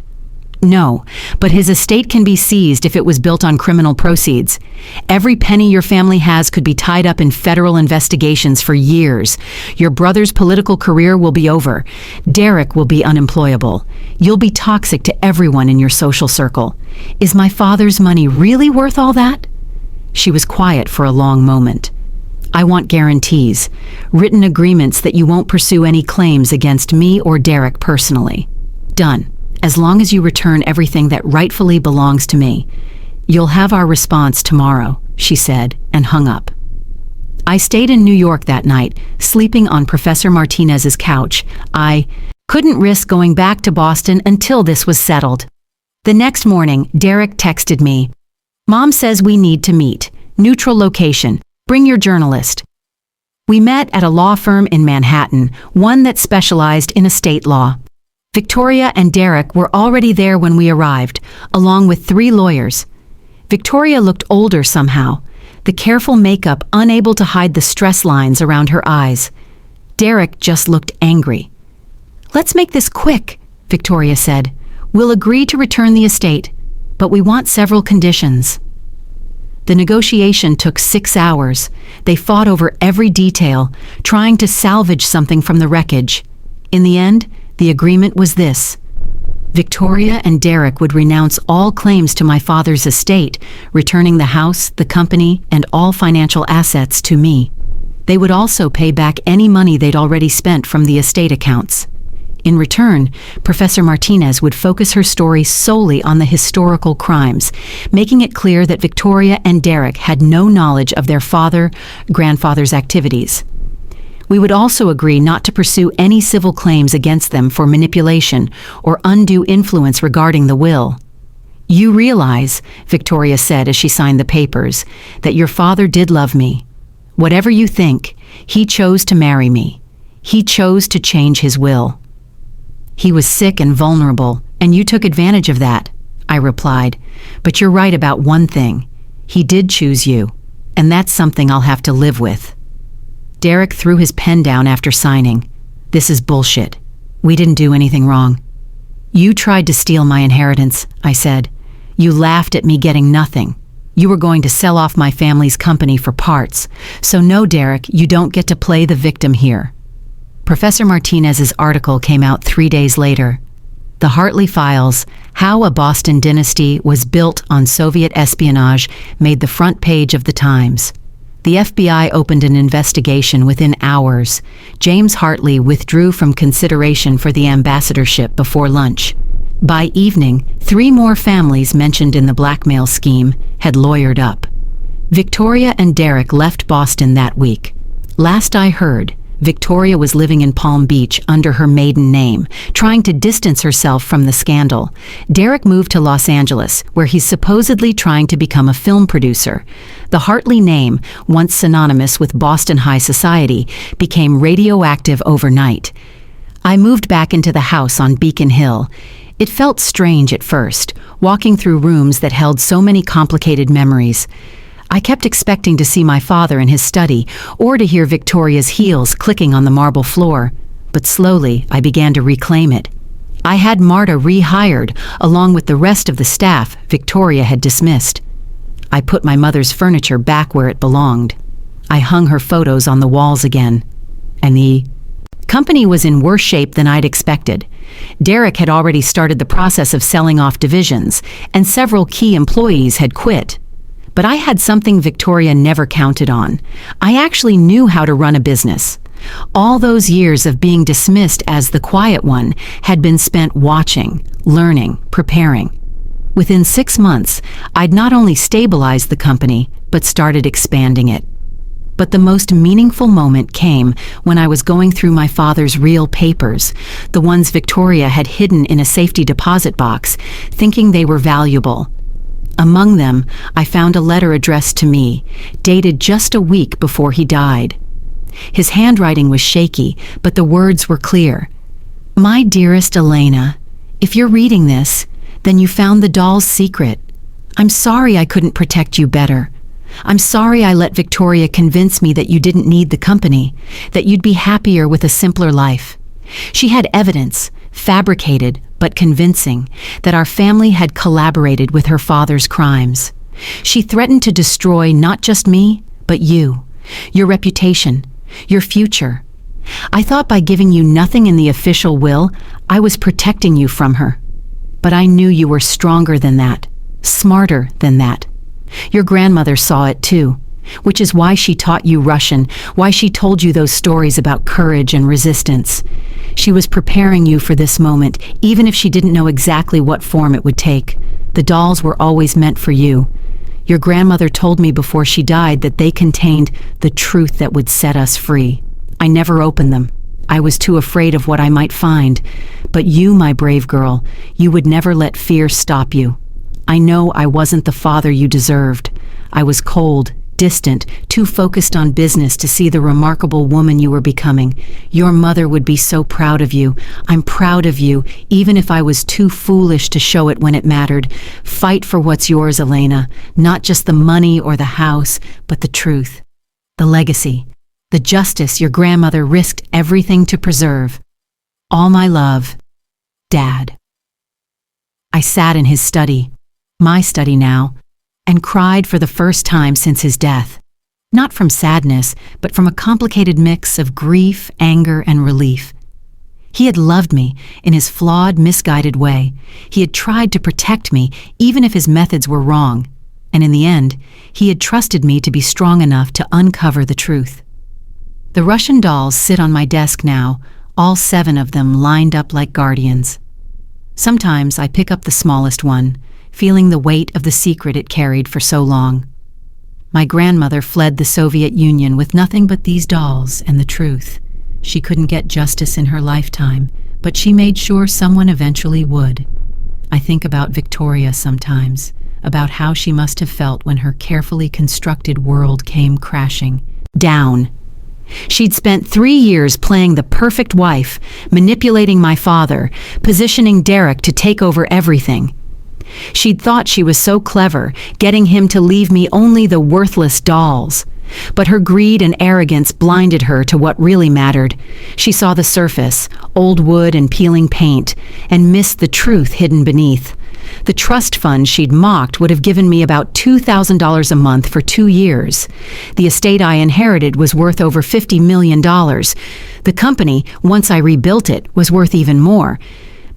No, but his estate can be seized if it was built on criminal proceeds. Every penny your family has could be tied up in federal investigations for years. Your brother's political career will be over. Derek will be unemployable. You'll be toxic to everyone in your social circle. Is my father's money really worth all that? She was quiet for a long moment. I want guarantees, written agreements that you won't pursue any claims against me or Derek personally. Done. As long as you return everything that rightfully belongs to me. You'll have our response tomorrow, she said, and hung up. I stayed in New York that night, sleeping on Professor Martinez's couch. I couldn't risk going back to Boston until this was settled. The next morning, Derek texted me. Mom says we need to meet. Neutral location. Bring your journalist. We met at a law firm in Manhattan, one that specialized in estate law. Victoria and Derek were already there when we arrived, along with 3 lawyers. Victoria looked older somehow, the careful makeup unable to hide the stress lines around her eyes. Derek just looked angry. Let's make this quick, Victoria said. We'll agree to return the estate, but we want several conditions. The negotiation took 6 hours. They fought over every detail, trying to salvage something from the wreckage. In the end, the agreement was this. Victoria and Derek would renounce all claims to my father's estate, returning the house, the company, and all financial assets to me. They would also pay back any money they'd already spent from the estate accounts. In return, Professor Martinez would focus her story solely on the historical crimes, making it clear that Victoria and Derek had no knowledge of their grandfather's activities. We would also agree not to pursue any civil claims against them for manipulation or undue influence regarding the will. You realize, Victoria said as she signed the papers, that your father did love me. Whatever you think, he chose to marry me. He chose to change his will. He was sick and vulnerable, and you took advantage of that, I replied. But you're right about one thing. He did choose you, and that's something I'll have to live with. Derek threw his pen down after signing. This is bullshit. We didn't do anything wrong. You tried to steal my inheritance, I said. You laughed at me getting nothing. You were going to sell off my family's company for parts. So no, Derek, you don't get to play the victim here. Professor Martinez's article came out 3 days later. The Hartley Files, How a Boston Dynasty Was Built on Soviet Espionage, made the front page of the Times. The FBI opened an investigation within hours. James Hartley withdrew from consideration for the ambassadorship before lunch. By evening, 3 more families mentioned in the blackmail scheme had lawyered up. Victoria and Derek left Boston that week. Last I heard, Victoria was living in Palm Beach under her maiden name, trying to distance herself from the scandal. Derek moved to Los Angeles, where he's supposedly trying to become a film producer. The Hartley name, once synonymous with Boston high society, became radioactive overnight. I moved back into the house on Beacon Hill. It felt strange at first, walking through rooms that held so many complicated memories. I kept expecting to see my father in his study or to hear Victoria's heels clicking on the marble floor, but slowly I began to reclaim it. I had Marta rehired, along with the rest of the staff Victoria had dismissed. I put my mother's furniture back where it belonged. I hung her photos on the walls again. And the company was in worse shape than I'd expected. Derek had already started the process of selling off divisions, and several key employees had quit. But I had something Victoria never counted on. I actually knew how to run a business. All those years of being dismissed as the quiet one had been spent watching, learning, preparing. Within 6 months, I'd not only stabilized the company, but started expanding it. But the most meaningful moment came when I was going through my father's real papers, the ones Victoria had hidden in a safety deposit box, thinking they were valuable. Among them, I found a letter addressed to me, dated just a week before he died. His handwriting was shaky, but the words were clear. My dearest Elena, if you're reading this, Then you found the doll's secret. I'm sorry I couldn't protect you better. I'm sorry I let Victoria convince me that you didn't need the company, that you'd be happier with a simpler life. She had evidence, fabricated but convincing, that our family had collaborated with her father's crimes. She threatened to destroy not just me, but you, your reputation, your future. I thought by giving you nothing in the official will, I was protecting you from her. But I knew you were stronger than that, smarter than that. Your grandmother saw it too, which is why she taught you Russian, why she told you those stories about courage and resistance. She was preparing you for this moment, even if she didn't know exactly what form it would take. The dolls were always meant for you. Your grandmother told me before she died that they contained the truth that would set us free. I never opened them. I was too afraid of what I might find. But you, my brave girl, you would never let fear stop you. I know I wasn't the father you deserved. I was cold, distant, too focused on business to see the remarkable woman you were becoming. Your mother would be so proud of you. I'm proud of you, even if I was too foolish to show it when it mattered. Fight for what's yours, Elena. Not just the money or the house, but the truth, the legacy, the justice your grandmother risked everything to preserve. All my love, Dad. I sat in his study, my study now, and cried for the first time since his death. Not from sadness, but from a complicated mix of grief, anger, and relief. He had loved me in his flawed, misguided way. He had tried to protect me, even if his methods were wrong. And in the end, he had trusted me to be strong enough to uncover the truth. The Russian dolls sit on my desk now, all 7 of them lined up like guardians. Sometimes I pick up the smallest one, feeling the weight of the secret it carried for so long. My grandmother fled the Soviet Union with nothing but these dolls and the truth. She couldn't get justice in her lifetime, but she made sure someone eventually would. I think about Victoria sometimes, about how she must have felt when her carefully constructed world came crashing down. She'd spent 3 years playing the perfect wife, manipulating my father, positioning Derek to take over everything. She'd thought she was so clever, getting him to leave me only the worthless dolls. But her greed and arrogance blinded her to what really mattered. She saw the surface, old wood and peeling paint, and missed the truth hidden beneath. The trust fund she'd mocked would have given me about $2,000 a month for 2 years. The estate I inherited was worth over $50 million. The company, once I rebuilt it, was worth even more.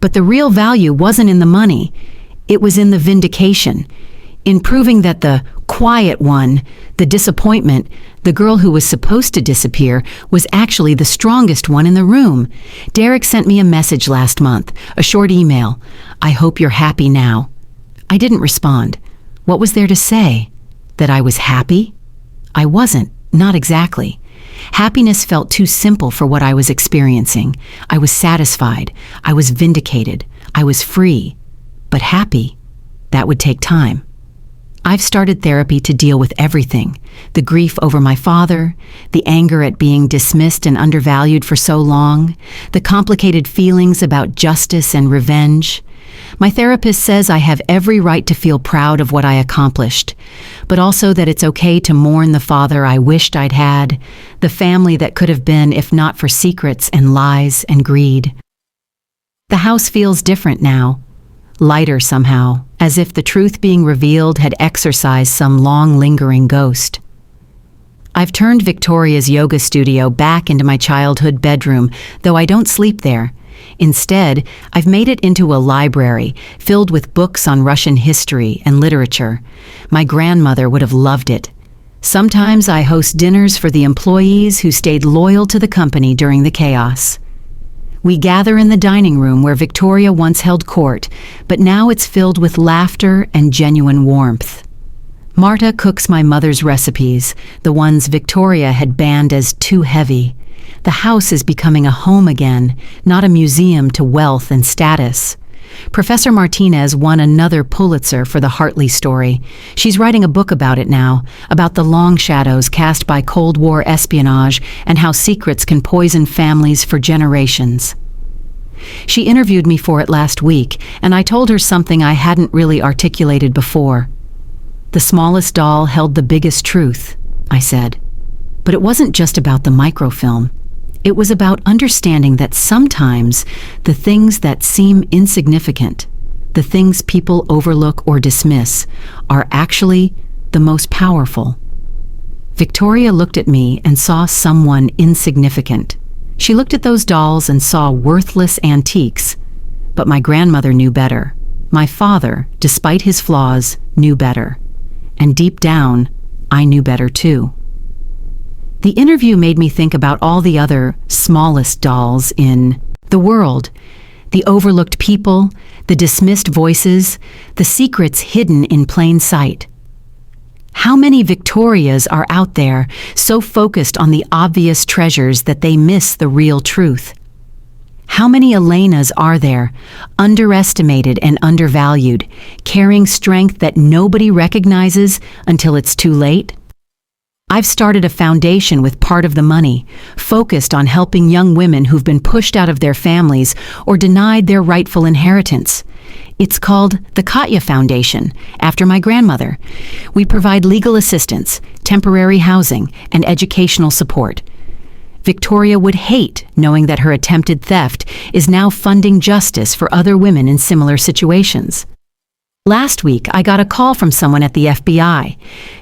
But the real value wasn't in the money. It was in the vindication, in proving that the quiet one, the disappointment, the girl who was supposed to disappear, was actually the strongest one in the room. Derek sent me a message last month, a short email. "I hope you're happy now." I didn't respond. What was there to say? That I was happy? I wasn't, not exactly. Happiness felt too simple for what I was experiencing. I was satisfied. I was vindicated. I was free. But happy, that would take time. I've started therapy to deal with everything. The grief over my father, the anger at being dismissed and undervalued for so long, the complicated feelings about justice and revenge. My therapist says I have every right to feel proud of what I accomplished, but also that it's okay to mourn the father I wished I'd had, the family that could have been if not for secrets and lies and greed. The house feels different now. Lighter somehow, as if the truth being revealed had exorcised some long-lingering ghost. I've turned Victoria's yoga studio back into my childhood bedroom, though I don't sleep there. Instead, I've made it into a library filled with books on Russian history and literature. My grandmother would have loved it. Sometimes I host dinners for the employees who stayed loyal to the company during the chaos. We gather in the dining room where Victoria once held court, but now it's filled with laughter and genuine warmth. Marta cooks my mother's recipes, the ones Victoria had banned as too heavy. The house is becoming a home again, not a museum to wealth and status. Professor Martinez won another Pulitzer for the Hartley story. She's writing a book about it now, about the long shadows cast by Cold War espionage and how secrets can poison families for generations. She interviewed me for it last week, and I told her something I hadn't really articulated before. The smallest doll held the biggest truth, I said. But it wasn't just about the microfilm. It was about understanding that sometimes the things that seem insignificant, the things people overlook or dismiss, are actually the most powerful. Victoria looked at me and saw someone insignificant. She looked at those dolls and saw worthless antiques. But my grandmother knew better. My father, despite his flaws, knew better. And deep down, I knew better too. The interview made me think about all the other smallest dolls in the world. The overlooked people, the dismissed voices, the secrets hidden in plain sight. How many Victorias are out there so focused on the obvious treasures that they miss the real truth? How many Elenas are there, underestimated and undervalued, carrying strength that nobody recognizes until it's too late? I've started a foundation with part of the money, focused on helping young women who've been pushed out of their families or denied their rightful inheritance. It's called the Katya Foundation, after my grandmother. We provide legal assistance, temporary housing, and educational support. Victoria would hate knowing that her attempted theft is now funding justice for other women in similar situations. Last week, I got a call from someone at the FBI.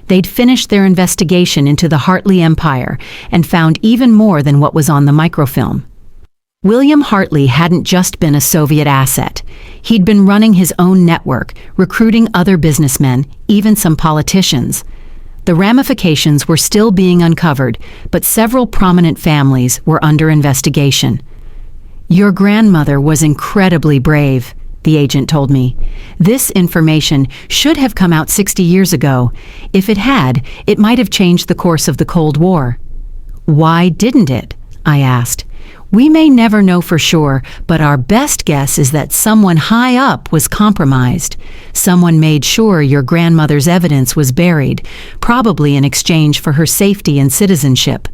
They'd finished their investigation into the Hartley Empire and found even more than what was on the microfilm. William Hartley hadn't just been a Soviet asset. He'd been running his own network, recruiting other businessmen, even some politicians. The ramifications were still being uncovered, but several prominent families were under investigation. "Your grandmother was incredibly brave," the agent told me. "This information should have come out 60 years ago. If it had, it might have changed the course of the Cold War." "Why didn't it?" I asked. "We may never know for sure, but our best guess is that someone high up was compromised. Someone made sure your grandmother's evidence was buried, probably in exchange for her safety and citizenship.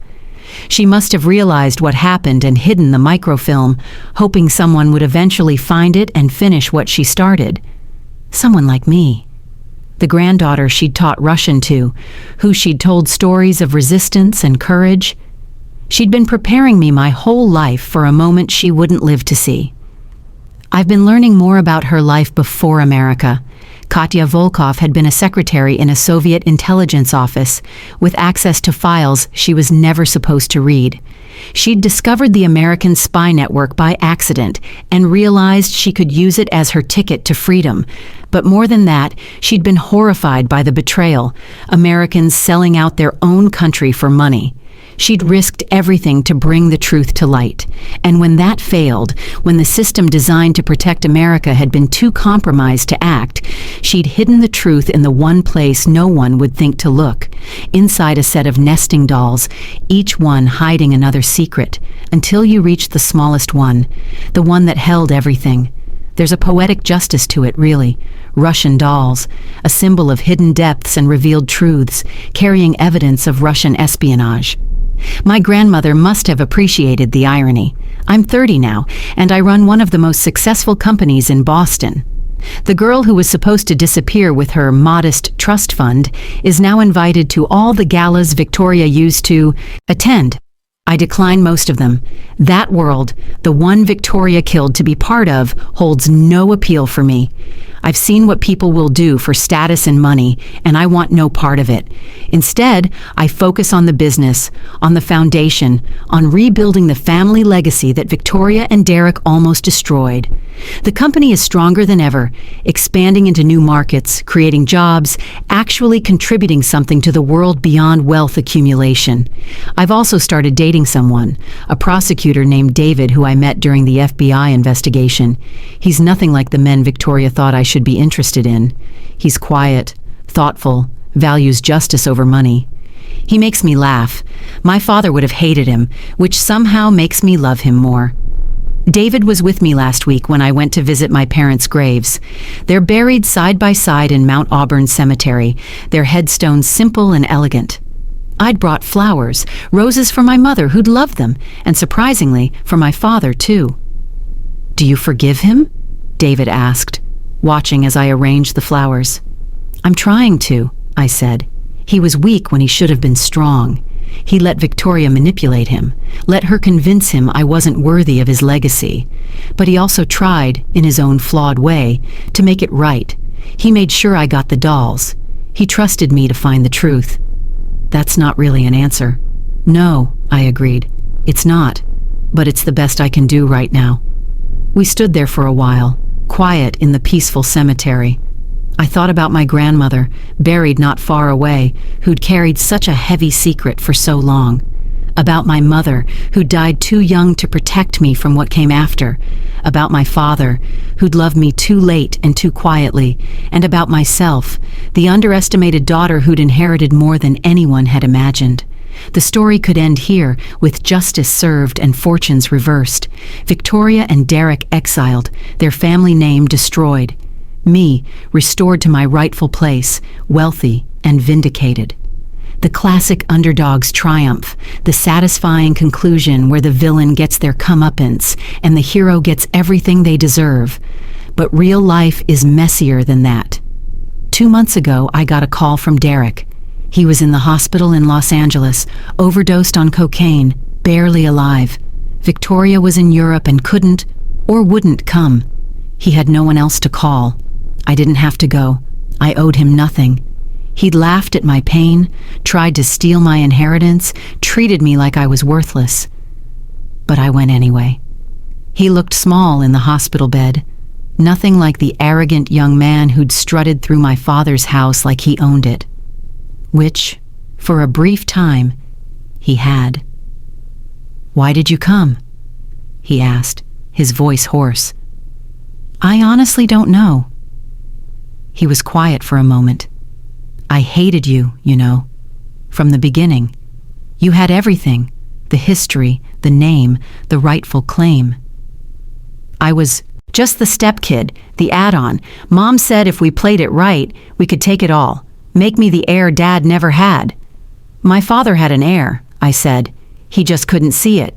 She must have realized what happened and hidden the microfilm, hoping someone would eventually find it and finish what she started. Someone like me. The granddaughter she'd taught Russian to, who she'd told stories of resistance and courage. She'd been preparing me my whole life for a moment she wouldn't live to see. I've been learning more about her life before America. Katya Volkov had been a secretary in a Soviet intelligence office with access to files she was never supposed to read. She'd discovered the American spy network by accident and realized she could use it as her ticket to freedom. But more than that, she'd been horrified by the betrayal, Americans selling out their own country for money. She'd risked everything to bring the truth to light. And when that failed, when the system designed to protect America had been too compromised to act, she'd hidden the truth in the one place no one would think to look, inside a set of nesting dolls, each one hiding another secret, until you reached the smallest one, the one that held everything. There's a poetic justice to it, really. Russian dolls, a symbol of hidden depths and revealed truths, carrying evidence of Russian espionage. My grandmother must have appreciated the irony. I'm 30 now, and I run one of the most successful companies in Boston. The girl who was supposed to disappear with her modest trust fund is now invited to all the galas Victoria used to attend. I decline most of them. That world, the one Victoria killed to be part of, holds no appeal for me. I've seen what people will do for status and money, and I want no part of it. Instead, I focus on the business, on the foundation, on rebuilding the family legacy that Victoria and Derek almost destroyed. The company is stronger than ever, expanding into new markets, creating jobs, actually contributing something to the world beyond wealth accumulation. I've also started dating someone, a prosecutor named David who I met during the FBI investigation. He's nothing like the men Victoria thought I should be interested in. He's quiet, thoughtful, values justice over money. He makes me laugh. My father would have hated him, which somehow makes me love him more. David was with me last week when I went to visit my parents' graves. They're buried side by side in Mount Auburn Cemetery, their headstones simple and elegant. I'd brought flowers, roses for my mother who'd love them, and surprisingly, for my father too. "Do you forgive him?" David asked, watching as I arranged the flowers. "I'm trying to," I said. "He was weak when he should have been strong. He let Victoria manipulate him, let her convince him I wasn't worthy of his legacy. But he also tried, in his own flawed way, to make it right. He made sure I got the dolls. He trusted me to find the truth." "That's not really an answer." "No," I agreed. "It's not. But it's the best I can do right now." We stood there for a while, quiet in the peaceful cemetery. I thought about my grandmother, buried not far away, who'd carried such a heavy secret for so long. About my mother, who died too young to protect me from what came after. About my father, who'd loved me too late and too quietly. And about myself, the underestimated daughter who'd inherited more than anyone had imagined. The story could end here, with justice served and fortunes reversed. Victoria and Derek exiled, their family name destroyed. Me, restored to my rightful place, wealthy and vindicated. The classic underdog's triumph, the satisfying conclusion where the villain gets their comeuppance and the hero gets everything they deserve. But real life is messier than that. 2 months ago, I got a call from Derek. He was in the hospital in Los Angeles, overdosed on cocaine, barely alive. Victoria was in Europe and couldn't, or wouldn't come. He had no one else to call. I didn't have to go. I owed him nothing. He'd laughed at my pain, tried to steal my inheritance, treated me like I was worthless. But I went anyway. He looked small in the hospital bed, nothing like the arrogant young man who'd strutted through my father's house like he owned it. Which, for a brief time, he had. "Why did you come?" he asked, his voice hoarse. "I honestly don't know." He was quiet for a moment. "I hated you, you know, from the beginning. You had everything, the history, the name, the rightful claim. I was just the stepkid, the add-on. Mom said if we played it right, we could take it all, make me the heir Dad never had." "My father had an heir," I said. "He just couldn't see it."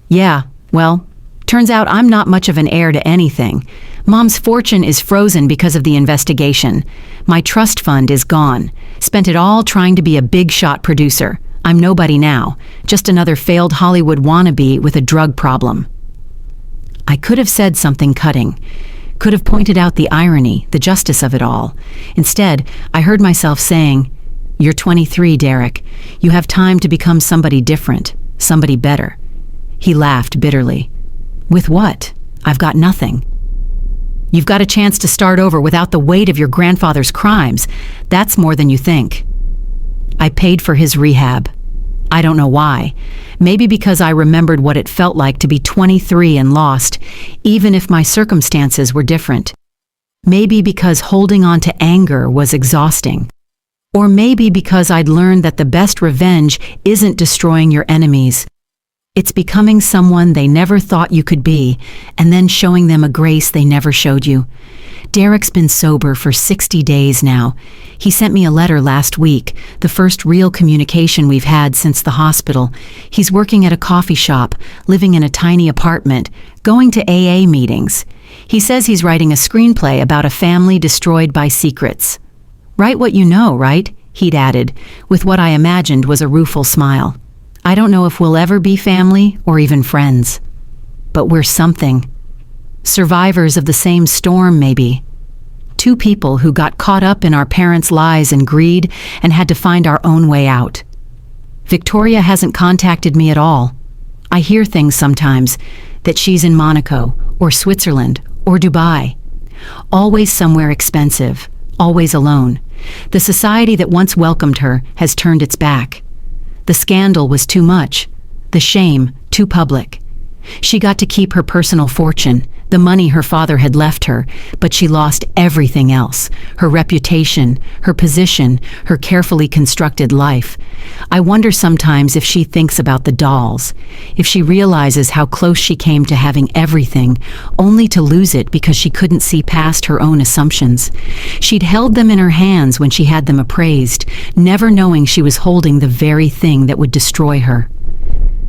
"Yeah, well, turns out I'm not much of an heir to anything. Mom's fortune is frozen because of the investigation. My trust fund is gone. Spent it all trying to be a big-shot producer. I'm nobody now, just another failed Hollywood wannabe with a drug problem." I could have said something cutting, could have pointed out the irony, the justice of it all. Instead, I heard myself saying, "You're 23, Derek. You have time to become somebody different, somebody better." He laughed bitterly. "With what? I've got nothing." "You've got a chance to start over without the weight of your grandfather's crimes. That's more than you think." I paid for his rehab. I don't know why. Maybe because I remembered what it felt like to be 23 and lost, even if my circumstances were different. Maybe because holding on to anger was exhausting. Or maybe because I'd learned that the best revenge isn't destroying your enemies. It's becoming someone they never thought you could be, and then showing them a grace they never showed you. Derek's been sober for 60 days now. He sent me a letter last week, the first real communication we've had since the hospital. He's working at a coffee shop, living in a tiny apartment, going to AA meetings. He says he's writing a screenplay about a family destroyed by secrets. "Write what you know, right?" he'd added, with what I imagined was a rueful smile. "I don't know if we'll ever be family or even friends. But we're something. Survivors of the same storm, maybe. Two people who got caught up in our parents' lies and greed and had to find our own way out. Victoria hasn't contacted me at all. I hear things sometimes, that she's in Monaco, or Switzerland, or Dubai. Always somewhere expensive, always alone. The society that once welcomed her has turned its back. The scandal was too much, the shame too public. She got to keep her personal fortune, the money her father had left her, but she lost everything else, her reputation, her position, her carefully constructed life. I wonder sometimes if she thinks about the dolls, if she realizes how close she came to having everything, only to lose it because she couldn't see past her own assumptions. She'd held them in her hands when she had them appraised, never knowing she was holding the very thing that would destroy her.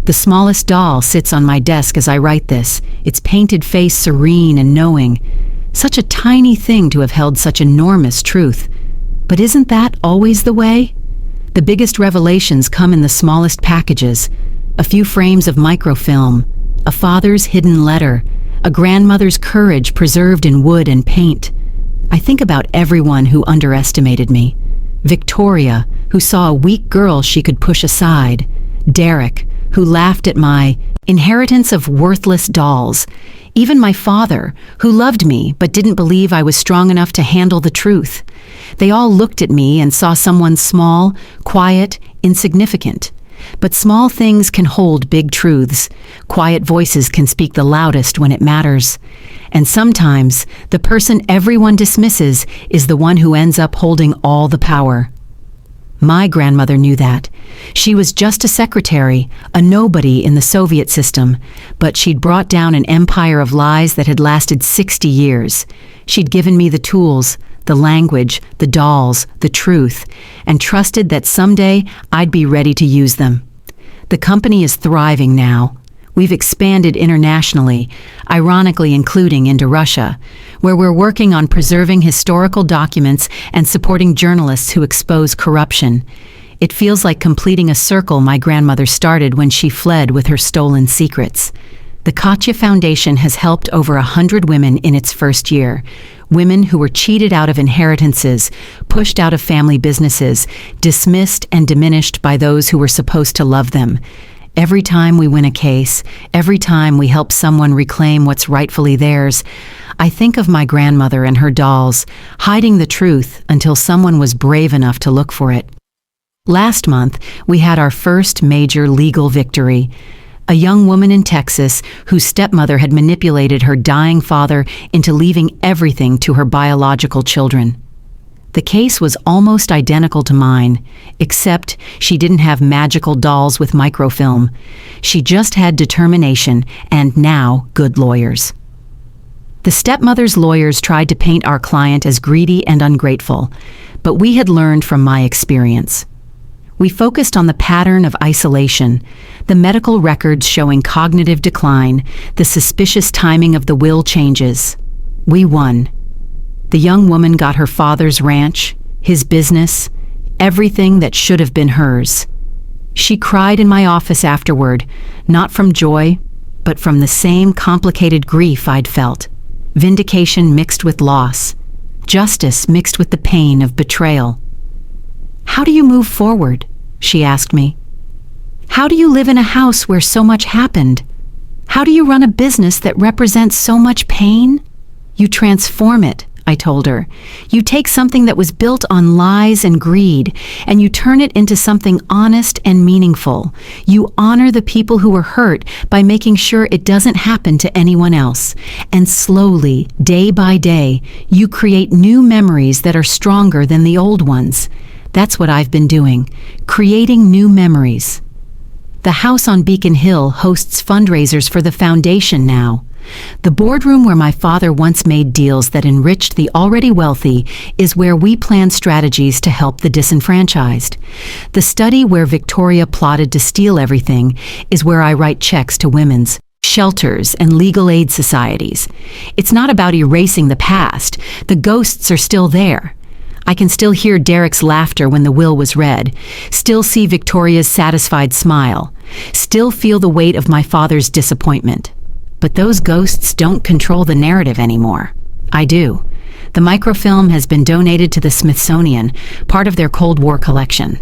The smallest doll sits on my desk as I write this, its painted face serene and knowing. Such a tiny thing to have held such enormous truth. But isn't that always the way? The biggest revelations come in the smallest packages. A few frames of microfilm, a father's hidden letter, a grandmother's courage preserved in wood and paint. I think about everyone who underestimated me. Victoria, who saw a weak girl she could push aside. Derek, who laughed at my inheritance of worthless dolls. Even my father, who loved me but didn't believe I was strong enough to handle the truth. They all looked at me and saw someone small, quiet, insignificant. But small things can hold big truths. Quiet voices can speak the loudest when it matters. And sometimes, the person everyone dismisses is the one who ends up holding all the power. My grandmother knew that. She was just a secretary, a nobody in the Soviet system, but she'd brought down an empire of lies that had lasted 60 years. She'd given me the tools, the language, the dolls, the truth, and trusted that someday I'd be ready to use them. The company is thriving now. We've expanded internationally, ironically including into Russia, where we're working on preserving historical documents and supporting journalists who expose corruption. It feels like completing a circle my grandmother started when she fled with her stolen secrets. The Katya Foundation has helped over 100 women in its first year. Women who were cheated out of inheritances, pushed out of family businesses, dismissed and diminished by those who were supposed to love them. Every time we win a case, every time we help someone reclaim what's rightfully theirs, I think of my grandmother and her dolls, hiding the truth until someone was brave enough to look for it. Last month, we had our first major legal victory. A young woman in Texas whose stepmother had manipulated her dying father into leaving everything to her biological children. The case was almost identical to mine, except she didn't have magical dolls with microfilm. She just had determination and now good lawyers. The stepmother's lawyers tried to paint our client as greedy and ungrateful, but we had learned from my experience. We focused on the pattern of isolation, the medical records showing cognitive decline, the suspicious timing of the will changes. We won. The young woman got her father's ranch, his business, everything that should have been hers. She cried in my office afterward, not from joy, but from the same complicated grief I'd felt. Vindication mixed with loss, justice mixed with the pain of betrayal. "How do you move forward?" she asked me. "How do you live in a house where so much happened? How do you run a business that represents so much pain?" "You transform it," I told her. "You take something that was built on lies and greed, and you turn it into something honest and meaningful. You honor the people who were hurt by making sure it doesn't happen to anyone else. And slowly, day by day, you create new memories that are stronger than the old ones." That's what I've been doing, creating new memories. The house on Beacon Hill hosts fundraisers for the foundation now. The boardroom where my father once made deals that enriched the already wealthy is where we plan strategies to help the disenfranchised. The study where Victoria plotted to steal everything is where I write checks to women's shelters and legal aid societies. It's not about erasing the past. The ghosts are still there. I can still hear Derek's laughter when the will was read, still see Victoria's satisfied smile, still feel the weight of my father's disappointment. But those ghosts don't control the narrative anymore. I do. The microfilm has been donated to the Smithsonian, part of their Cold War collection.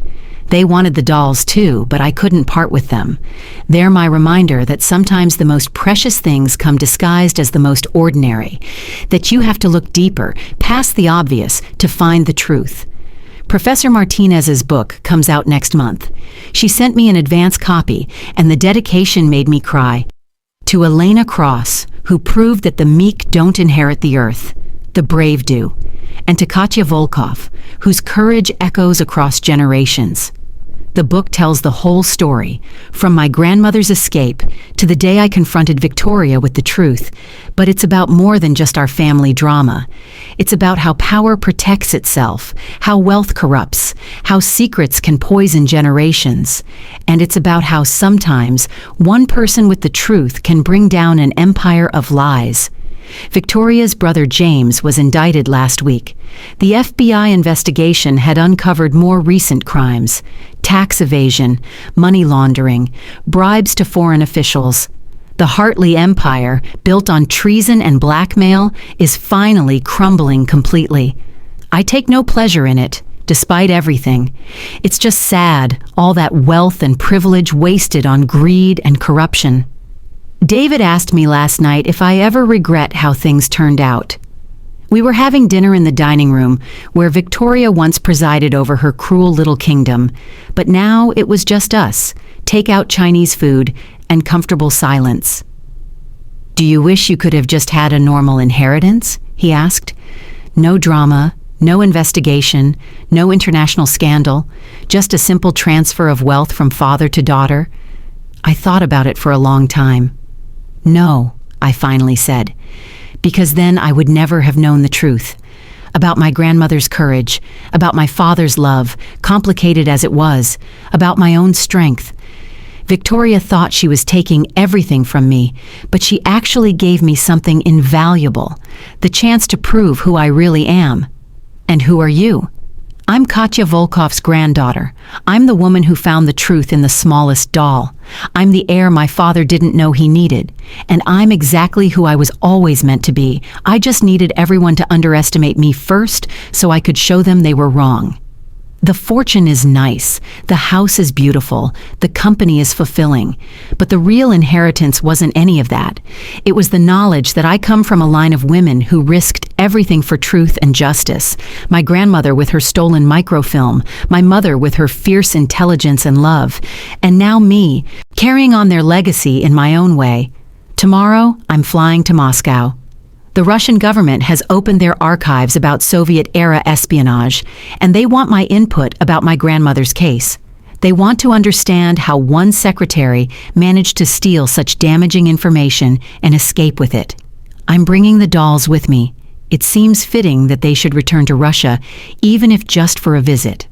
They wanted the dolls too, but I couldn't part with them. They're my reminder that sometimes the most precious things come disguised as the most ordinary, that you have to look deeper, past the obvious, to find the truth. Professor Martinez's book comes out next month. She sent me an advance copy, and the dedication made me cry. To Elena Cross, who proved that the meek don't inherit the earth, the brave do. And to Katya Volkov, whose courage echoes across generations. The book tells the whole story, from my grandmother's escape to the day I confronted Victoria with the truth. But it's about more than just our family drama. It's about how power protects itself, how wealth corrupts, how secrets can poison generations. And it's about how sometimes one person with the truth can bring down an empire of lies. Victoria's brother James was indicted last week. The FBI investigation had uncovered more recent crimes: tax evasion, money laundering, bribes to foreign officials. The Hartley empire, built on treason and blackmail, is finally crumbling completely. I take no pleasure in it, despite everything. It's just sad, all that wealth and privilege wasted on greed and corruption. David asked me last night if I ever regret how things turned out. We were having dinner in the dining room, where Victoria once presided over her cruel little kingdom, but now it was just us, take-out Chinese food, and comfortable silence. "Do you wish you could have just had a normal inheritance?" he asked. "No drama, no investigation, no international scandal, just a simple transfer of wealth from father to daughter?" I thought about it for a long time. "No," I finally said, "because then I would never have known the truth. About my grandmother's courage, about my father's love, complicated as it was, about my own strength. Victoria thought she was taking everything from me, but she actually gave me something invaluable, the chance to prove who I really am." "And who are you?" "I'm Katya Volkov's granddaughter. I'm the woman who found the truth in the smallest doll. I'm the heir my father didn't know he needed. And I'm exactly who I was always meant to be. I just needed everyone to underestimate me first so I could show them they were wrong. The fortune is nice, the house is beautiful, the company is fulfilling. But the real inheritance wasn't any of that. It was the knowledge that I come from a line of women who risked everything for truth and justice. My grandmother with her stolen microfilm, my mother with her fierce intelligence and love, and now me, carrying on their legacy in my own way. Tomorrow, I'm flying to Moscow. The Russian government has opened their archives about Soviet-era espionage, and they want my input about my grandmother's case. They want to understand how one secretary managed to steal such damaging information and escape with it. I'm bringing the dolls with me. It seems fitting that they should return to Russia, even if just for a visit.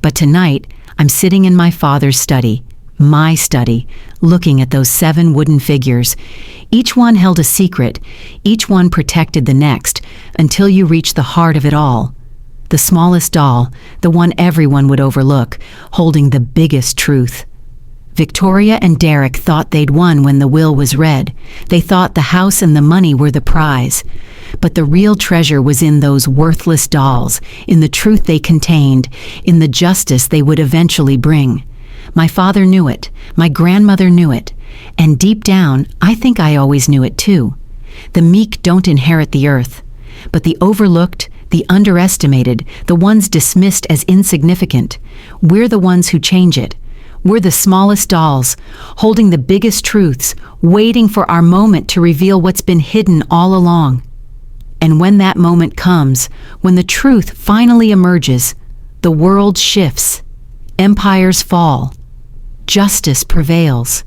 But tonight, I'm sitting in my father's study, my study, looking at those 7 wooden figures. Each one held a secret, each one protected the next, until you reach the heart of it all. The smallest doll, the one everyone would overlook, holding the biggest truth. Victoria and Derek thought they'd won when the will was read. They thought the house and the money were the prize. But the real treasure was in those worthless dolls, in the truth they contained, in the justice they would eventually bring. My father knew it, my grandmother knew it, and deep down, I think I always knew it too. The meek don't inherit the earth, but the overlooked, the underestimated, the ones dismissed as insignificant, we're the ones who change it. We're the smallest dolls, holding the biggest truths, waiting for our moment to reveal what's been hidden all along. And when that moment comes, when the truth finally emerges, the world shifts, empires fall, justice prevails.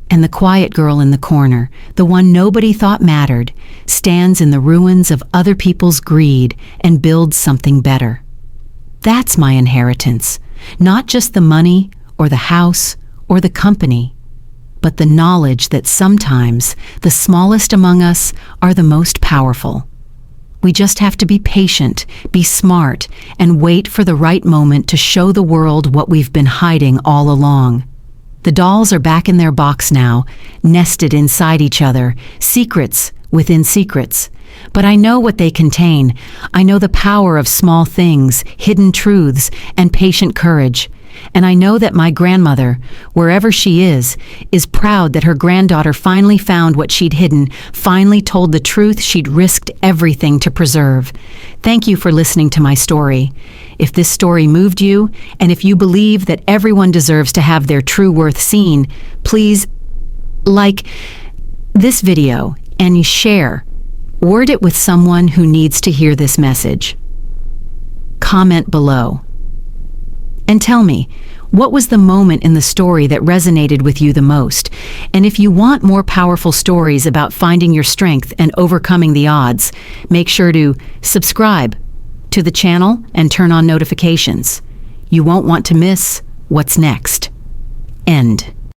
And the quiet girl in the corner, the one nobody thought mattered, stands in the ruins of other people's greed and builds something better. That's my inheritance, not just the money or the house or the company, but the knowledge that sometimes the smallest among us are the most powerful. We just have to be patient, be smart, and wait for the right moment to show the world what we've been hiding all along. The dolls are back in their box now, nested inside each other, secrets within secrets. But I know what they contain. I know the power of small things, hidden truths, and patient courage. And I know that my grandmother, wherever she is proud that her granddaughter finally found what she'd hidden, finally told the truth she'd risked everything to preserve. Thank you for listening to my story. If this story moved you, and if you believe that everyone deserves to have their true worth seen, please like this video and share. Word it with someone who needs to hear this message. Comment below. And tell me, What was the moment in the story that resonated with you the most? And if you want more powerful stories about finding your strength and overcoming the odds, make sure to subscribe to the channel and turn on notifications. You won't want to miss what's next. End.